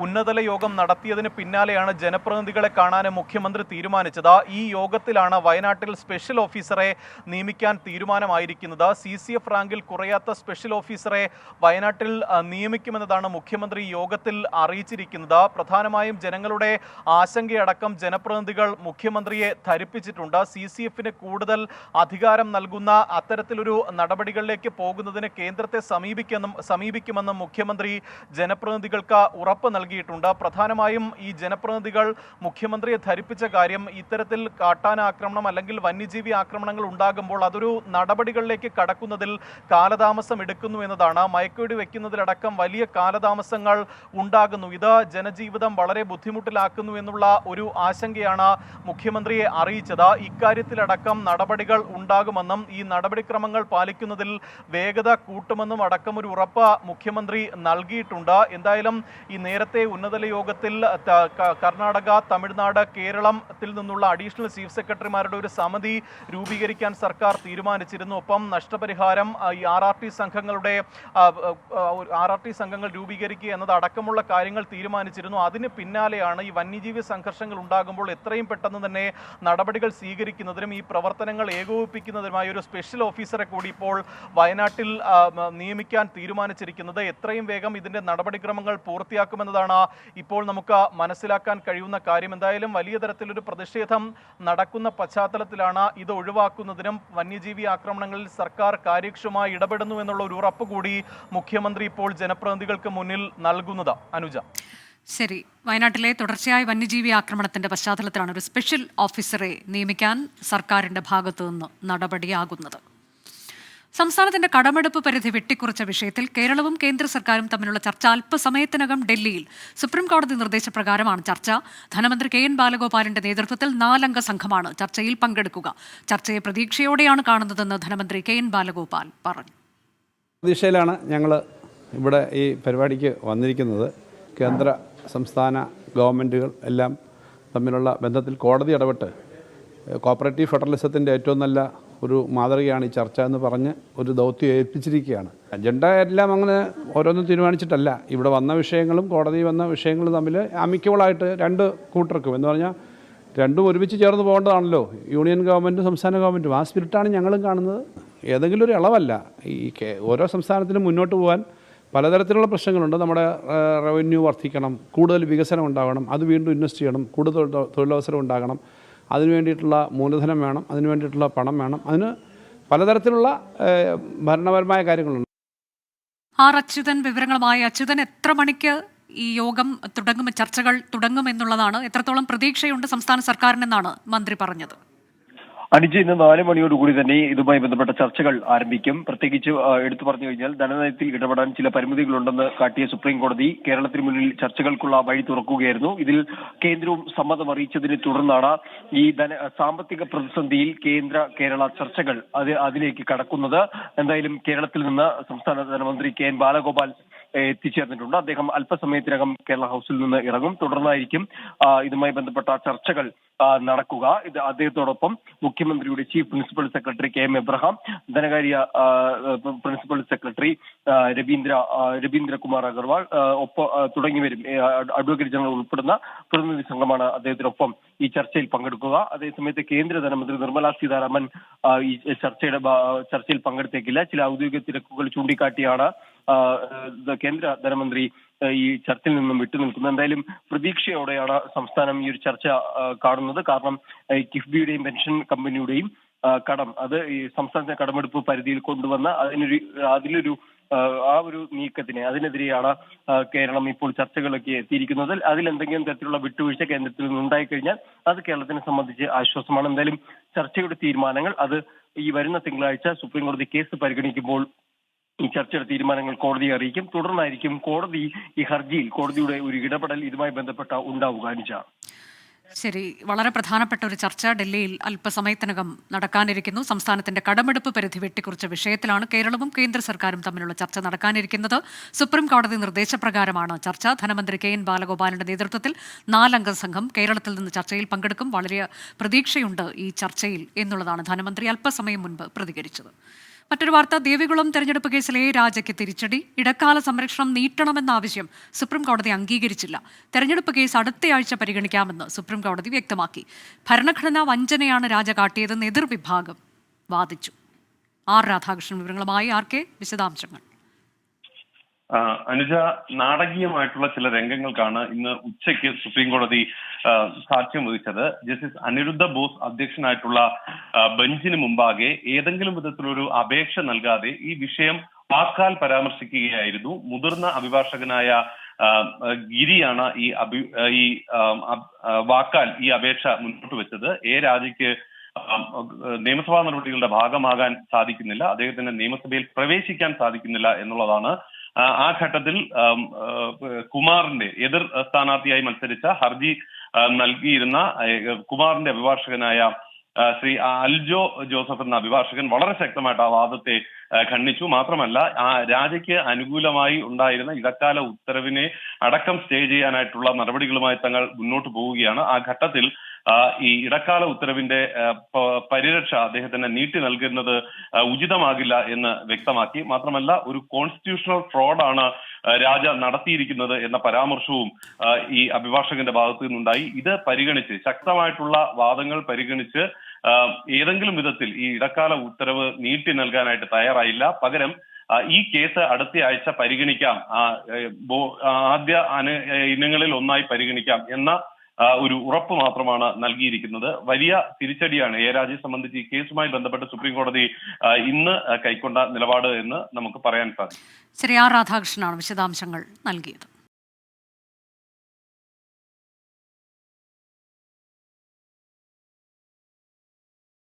ഉന്നതതല യോഗം നടത്തിയതിന് പിന്നാലെയാണ് ജനപ്രതിനിധികളെ കാണാൻ മുഖ്യമന്ത്രി തീരുമാനിച്ചത്. ഈ യോഗത്തിലാണ് വയനാട്ടിൽ സ്പെഷ്യൽ ഓഫീസറെ നിയമിക്കാൻ തീരുമാനമായിരിക്കുന്നത്. CCF റാങ്കിൽ കുറയാത്ത സ്പെഷ്യൽ ഓഫീസറെ വയനാട്ടിൽ നിയമിക്കുമെന്നതാണ് മുഖ്യമന്ത്രി യോഗത്തിൽ അറിയിച്ചിരിക്കുന്നത്. പ്രധാനമായും ജനങ്ങളുടെ ആശങ്കയടക്കം ജനപ്രതിനിധികൾ മുഖ്യമന്ത്രിയെ ധരിപ്പിച്ചിട്ടുണ്ട്. CCFന് കൂടുതൽ അധികാരം നൽകുന്ന അത്തരത്തിലൊരു നടപടികളിലേക്ക് പോകുന്നതിന് കേന്ദ്രത്തെ സമീപിക്കുമെന്നും മുഖ്യമന്ത്രി ജനപ്രതിനിധികൾക്ക് ഉറപ്പ് നൽകിയിട്ടുണ്ട്. പ്രധാനമായും ഈ ജനപ്രതിനിധികൾ മുഖ്യമന്ത്രിയെ ധരിപ്പിച്ച കാര്യം, ഇത്തരത്തിൽ കാട്ടാനാക്രമണം അല്ലെങ്കിൽ വന്യജീവി ആക്രമണങ്ങൾ ഉണ്ടാകുമ്പോൾ അതൊരു നടപടികളിലേക്ക് കടക്കുന്നതിൽ കാലതാമസം എടുക്കുന്നു എന്നതാണ്. മയക്കുവെടി വയ്ക്കുന്നതിലടക്കം വലിയ കാലതാമസങ്ങൾ ഉണ്ടാകുന്നു. ഇത് ജനജീവിതം വളരെ ബുദ്ധിമുട്ടിലാക്കുന്നു എന്നുള്ള ഒരു ആശങ്കയാണ് മുഖ്യമന്ത്രിയെ അറിയിച്ചത്. ഇക്കാര്യത്തിലടക്കം നടപടികൾ ഉണ്ടാകുമെന്നും ഈ നടപടിക്രമങ്ങൾ പാലിക്കുന്നതിൽ വേഗത കൂട്ടുമെന്നും അടക്കം ഒരു ഉറപ്പ് മുഖ്യമന്ത്രി നൽകിയിട്ടുണ്ട്. എന്തായാലും ഈ നേരത്തെ ഉന്നതതല യോഗത്തിൽ കർണാടക, തമിഴ്നാട്, കേരളത്തിൽ നിന്നുള്ള അഡീഷണൽ ചീഫ് സെക്രട്ടറിമാരുടെ ഒരു സമിതി രൂപീകരിക്കാൻ സർക്കാർ തീരുമാനിച്ചിരുന്നു. ഒപ്പം നഷ്ടപരിഹാരം, ഈ RRT സംഘങ്ങൾ രൂപീകരിക്കുക എന്നതടക്കമുള്ള കാര്യങ്ങൾ തീരുമാനിച്ചിരുന്നു. അതിന് പിന്നാലെയാണ് ഈ വന്യജീവി സംഘർഷങ്ങൾ ഉണ്ടാകുമ്പോൾ എത്രയും പെട്ടെന്ന് തന്നെ നടപടികൾ സ്വീകരിക്കുന്നതിനും ഈ പ്രവർത്തനങ്ങൾ ഏകോപിപ്പിക്കുന്നതിനുമായി ഒരു സ്പെഷ്യൽ ഓഫീസറെ കൂടി ഇപ്പോൾ വയനാട്ടിൽ നിയമിക്കാൻ തീരുമാനിച്ചിരിക്കുന്നത്. എത്രയും വേഗം ഇതിന്റെ നടപടിക്രമങ്ങൾ പൂർത്തിയാക്കുമെന്നതാണ് ഇപ്പോൾ നമുക്ക് മനസ്സിലാക്കാൻ കഴിയുന്ന കാര്യം. എന്തായാലും വലിയ തരത്തിലൊരു പ്രതിഷേധം നടക്കുന്ന പശ്ചാത്തലത്തിലാണ് ഇത് ഒഴിവാക്കുന്നതിനും വന്യജീവി ആക്രമണങ്ങളിൽ സർക്കാർ കാര്യക്ഷമമായി ഇടപെടുന്നു എന്നുള്ള ഒരു ഉറപ്പ് കൂടി മുഖ്യമന്ത്രി ഇപ്പോൾ ജനപ്രതിനിധികൾക്ക് മുന്നിൽ നൽകുന്നത്. അനുജ, ശരി. വയനാട്ടിലെ തുടർച്ചയായ വന്യജീവി ആക്രമണത്തിന്റെ പശ്ചാത്തലത്തിലാണ് ഒരു സ്പെഷ്യൽ ഓഫീസറെ നിയമിക്കാൻ സർക്കാരിന്റെ ഭാഗത്തു നിന്ന് നടപടിയാകുന്നത്. സംസ്ഥാനത്തിന്റെ കടമെടുപ്പ് പരിധി വെട്ടിക്കുറച്ച വിഷയത്തിൽ കേരളവും കേന്ദ്ര സർക്കാരും തമ്മിലുള്ള ചർച്ച അല്പസമയത്തിനകം ഡൽഹിയിൽ. സുപ്രീം കോടതി നിർദ്ദേശപ്രകാരമാണ് ചർച്ച. ധനമന്ത്രി KN ബാലഗോപാലിന്റെ നേതൃത്വത്തിൽ 4-അംഗ സംഘമാണ് ചർച്ചയിൽ പങ്കെടുക്കുക. ചർച്ചയെ പ്രതീക്ഷയോടെയാണ് കാണുന്നതെന്ന് ധനമന്ത്രി KN ബാലഗോപാൽ പറഞ്ഞു. പ്രതീക്ഷയിലാണ് ഞങ്ങൾ ഇവിടെ ഈ പരിപാടിക്ക് വന്നിരിക്കുന്നത്. കേന്ദ്ര സംസ്ഥാന ഗവൺമെൻറ്റുകൾ എല്ലാം തമ്മിലുള്ള ബന്ധത്തിൽ കോടതി ഇടപെട്ട് കോപ്പറേറ്റീവ് ഫെഡറലിസത്തിൻ്റെ ഏറ്റവും നല്ല ഒരു മാതൃകയാണ് ഈ ചർച്ച എന്ന് പറഞ്ഞ് ഒരു ദൗത്യം ഏൽപ്പിച്ചിരിക്കുകയാണ്. അജണ്ട എല്ലാം അങ്ങനെ ഓരോന്നും തീരുമാനിച്ചിട്ടല്ല. ഇവിടെ വന്ന വിഷയങ്ങളും കോടതി വന്ന വിഷയങ്ങളും തമ്മിൽ ആമിക്കബിളായിട്ട് രണ്ട് കൂട്ടർക്കും എന്ന് പറഞ്ഞാൽ രണ്ടും ഒരുമിച്ച് ചേർന്ന് പോകേണ്ടതാണല്ലോ. യൂണിയൻ ഗവൺമെൻറ്റും സംസ്ഥാന ഗവൺമെൻറ്റും ആ സ്പിരിറ്റാണ് ഞങ്ങളും കാണുന്നത്. ഏതെങ്കിലും ഒരു ഇളവല്ല. ഈ ഓരോ സംസ്ഥാനത്തിനും മുന്നോട്ട് പോകാൻ പലതരത്തിലുള്ള പ്രശ്നങ്ങളുണ്ട്. നമ്മുടെ റവന്യൂ വർദ്ധിക്കണം, കൂടുതൽ വികസനം ഉണ്ടാകണം, അത് വീണ്ടും ഇൻവെസ്റ്റ് ചെയ്യണം, കൂടുതൽ തൊഴിലവസരം ഉണ്ടാകണം, അതിന് വേണ്ടിയിട്ടുള്ള മൂലധനം വേണം, അതിന് വേണ്ടിയിട്ടുള്ള പണം വേണം. അതിന് പലതരത്തിലുള്ള ഭരണപരമായ കാര്യങ്ങളുണ്ട്. ആർ അച്യുതൻ വിവരങ്ങളുമായി. അച്യുതൻ, എത്ര മണിക്ക് ഈ യോഗം തുടങ്ങും, ചർച്ചകൾ തുടങ്ങുമെന്നുള്ളതാണ്? എത്രത്തോളം പ്രതീക്ഷയുണ്ട് സംസ്ഥാന സർക്കാരിനെന്നാണ് മന്ത്രി പറഞ്ഞത്? അനുജ്, ഇന്ന് 4 മണിയോടുകൂടി തന്നെ ഇതുമായി ബന്ധപ്പെട്ട ചർച്ചകൾ ആരംഭിക്കും. പ്രത്യേകിച്ച് എടുത്തു പറഞ്ഞു കഴിഞ്ഞാൽ ധനനയത്തിൽ ഇടപെടാൻ ചില പരിമിതികളുണ്ടെന്ന് കാട്ടിയ സുപ്രീം കോടതി കേരളത്തിന് മുന്നിൽ ചർച്ചകൾക്കുള്ള വഴി തുറക്കുകയായിരുന്നു. ഇതിൽ കേന്ദ്രവും സമ്മതം അറിയിച്ചതിനെ തുടർന്നാണ് ഈ സാമ്പത്തിക പ്രതിസന്ധിയിൽ കേരള ചർച്ചകൾ അതിലേക്ക് കടക്കുന്നത്. എന്തായാലും കേരളത്തിൽ നിന്ന് സംസ്ഥാന ധനമന്ത്രി KN ബാലഗോപാൽ എത്തിച്ചേർന്നിട്ടുണ്ട്. അദ്ദേഹം അല്പസമയത്തിനകം കേരള ഹൗസിൽ നിന്ന് ഇറങ്ങും. തുടർന്നായിരിക്കും ഇതുമായി ബന്ധപ്പെട്ട ചർച്ചകൾ നടക്കുക. ഇത് അദ്ദേഹത്തോടൊപ്പം മുഖ്യമന്ത്രിയുടെ chief principal secretary KM Abraham, ധനകാര്യ പ്രിൻസിപ്പൽ സെക്രട്ടറി രവീന്ദ്രകുമാർ അഗർവാൾ തുടങ്ങിയവരും, അഡ്വക്കേറ്റ് ജനറൽ ഉൾപ്പെടുന്ന പ്രതിനിധി സംഘമാണ് അദ്ദേഹത്തിനൊപ്പം ഈ ചർച്ചയിൽ പങ്കെടുക്കുക. അതേസമയത്ത് കേന്ദ്ര ധനമന്ത്രി നിർമ്മലാ സീതാരാമൻ ഈ ചർച്ചയിൽ പങ്കെടുത്തേക്കില്ല. ചില ഔദ്യോഗിക തിരക്കുകൾ ചൂണ്ടിക്കാട്ടിയാണ് കേന്ദ്ര ധനമന്ത്രി ഈ ചർച്ചയിൽ നിന്നും വിട്ടുനിൽക്കുന്നത്. എന്തായാലും പ്രതീക്ഷയോടെയാണ് സംസ്ഥാനം ഈ ഒരു ചർച്ച കാണുന്നത്. കാരണം കിഫ്ബിയുടെയും പെൻഷൻ കമ്പനിയുടെയും കടം അത് ഈ സംസ്ഥാനത്തെ കടമെടുപ്പ് പരിധിയിൽ കൊണ്ടുവന്ന ആ ഒരു അതിനെതിരെയാണ് കേരളം ഇപ്പോൾ ചർച്ചകളൊക്കെ എത്തിയിരിക്കുന്നത്. അതിലെന്തെങ്കിലും തരത്തിലുള്ള വിട്ടുവീഴ്ച കേന്ദ്രത്തിൽ നിന്നുണ്ടായി കഴിഞ്ഞാൽ അത് കേരളത്തിനെ സംബന്ധിച്ച് ആശ്വാസമാണ്. എന്തായാലും ചർച്ചയുടെ തീരുമാനങ്ങൾ അത് ഈ വരുന്ന തിങ്കളാഴ്ച സുപ്രീം കോടതി കേസ് പരിഗണിക്കുമ്പോൾ ഈ ചർച്ചയുടെ തീരുമാനങ്ങൾ കോടതിയെ അറിയിക്കും. തുടർന്നായിരിക്കും ഈ ഹർജിയിൽ കോടതിയുടെ ഒരു ഇടപെടൽ ഇതുമായി ബന്ധപ്പെട്ട ഉണ്ടാവുക. അനുജ, ശരി, വളരെ പ്രധാനപ്പെട്ട ഒരു ചർച്ച ഡൽഹിയിൽ അല്പസമയത്തിനകം നടക്കാനിരിക്കുന്നു. സംസ്ഥാനത്തിന്റെ കടമെടുപ്പ് പരിധി വെട്ടിക്കുറിച്ച വിഷയത്തിലാണ് കേരളവും കേന്ദ്ര സർക്കാരും തമ്മിലുള്ള ചർച്ച നടക്കാനിരിക്കുന്നത്. സുപ്രീം കോടതി നിർദ്ദേശപ്രകാരമാണ് ചർച്ച. ധനമന്ത്രി KN ബാലഗോപാലിന്റെ നേതൃത്വത്തിൽ 4 അംഗ സംഘം കേരളത്തിൽ നിന്ന് ചർച്ചയിൽ പങ്കെടുക്കും. വളരെ പ്രതീക്ഷയുണ്ട് ഈ ചർച്ചയിൽ എന്നുള്ളതാണ് ധനമന്ത്രി അല്പസമയം മുൻപ് പ്രതികരിച്ചത്. മറ്റൊരു വാർത്ത, ദേവികുളം തെരഞ്ഞെടുപ്പ് കേസിലെ രാജയ്ക്ക് തിരിച്ചടി. ഇടക്കാല സംരക്ഷണം നീട്ടണമെന്ന ആവശ്യം സുപ്രീം കോടതി അംഗീകരിച്ചില്ല. തെരഞ്ഞെടുപ്പ് കേസ് അടുത്തയാഴ്ച പരിഗണിക്കാമെന്ന് സുപ്രീം കോടതി വ്യക്തമാക്കി. ഭരണഘടനാ വഞ്ചനയാണ് രാജ കാട്ടിയതെന്ന് എതിർവിഭാഗം വാദിച്ചു. ആർ രാധാകൃഷ്ണൻ വിവരങ്ങളുമായി. RK, വിശദാംശങ്ങൾ. അനുജ, നാടകീയമായിട്ടുള്ള ചില രംഗങ്ങൾക്കാണ് ഇന്ന് ഉച്ചയ്ക്ക് സുപ്രീം കോടതി സാക്ഷ്യം വഹിച്ചത്. ജസ്റ്റിസ് അനിരുദ്ധ ബോസ് അധ്യക്ഷനായിട്ടുള്ള ബെഞ്ചിന് മുമ്പാകെ ഏതെങ്കിലും വിധത്തിലൊരു അപേക്ഷ നൽകാതെ ഈ വിഷയം വാക്കാൽ പരാമർശിക്കുകയായിരുന്നു. മുതിർന്ന അഭിഭാഷകനായ ഗിരിയാണ് ഈ വാക്കാൽ ഈ അപേക്ഷ മുന്നോട്ട് വെച്ചത്. രാജയ്ക്ക് നിയമസഭാ നടപടികളുടെ ഭാഗമാകാൻ സാധിക്കുന്നില്ല, അദ്ദേഹത്തിന് നിയമസഭയിൽ പ്രവേശിക്കാൻ സാധിക്കുന്നില്ല എന്നുള്ളതാണ്. ആ ഘട്ടത്തിൽ കുമാറിന്റെ എതിർ സ്ഥാനാർത്ഥിയായി മത്സരിച്ച ഹർജി നൽകിയിരുന്ന കുമാറിന്റെ അഭിഭാഷകനായ ശ്രീ അൽജോ ജോസഫ് എന്ന അഭിഭാഷകൻ വളരെ ശക്തമായിട്ട് ആ വാദത്തെ ഖണ്ഡിച്ചു. മാത്രമല്ല, ആ രാജയ്ക്ക് അനുകൂലമായി ഉണ്ടായിരുന്ന ഇടക്കാല ഉത്തരവിനെ അടക്കം സ്റ്റേ ചെയ്യാനായിട്ടുള്ള നടപടികളുമായി തങ്ങൾ മുന്നോട്ട് പോവുകയാണ്. ആ ഘട്ടത്തിൽ ഈ ഇടക്കാല ഉത്തരവിന്റെ പരിരക്ഷ അദ്ദേഹത്തിന് നീട്ടി നൽകുന്നത് ഉചിതമാകില്ല എന്ന് വ്യക്തമാക്കി. മാത്രമല്ല, ഒരു കോൺസ്റ്റിറ്റ്യൂഷണൽ ഫ്രോഡാണ് രാജ നടത്തിയിരിക്കുന്നത് എന്ന പരാമർശവും ഈ അഭിഭാഷകന്റെ ഭാഗത്തു നിന്നുണ്ടായി. ഇത് പരിഗണിച്ച്, ശക്തമായിട്ടുള്ള വാദങ്ങൾ പരിഗണിച്ച് ഏതെങ്കിലും വിധത്തിൽ ഈ ഇടക്കാല ഉത്തരവ് നീട്ടി നൽകാനായിട്ട് തയ്യാറായില്ല. പകരം ഈ കേസ് അടുത്ത ആഴ്ച പരിഗണിക്കാം, ആദ്യ ഇനങ്ങളിൽ ഒന്നായി പരിഗണിക്കാം എന്ന ഒരു ഉറപ്പ് മാത്രമാണ് നൽകിയിരിക്കുന്നത്. വലിയ തിരിച്ചടിയാണ് രാജയെ സംബന്ധിച്ച് ഈ കേസുമായി ബന്ധപ്പെട്ട് സുപ്രീം കോടതി ഇന്ന് കൈക്കൊണ്ട നിലപാട് എന്ന് നമുക്ക് പറയാൻ സാധിക്കും. ശ്രീ ആർ രാധാകൃഷ്ണനാണ് വിശദാംശങ്ങൾ നൽകിയത്.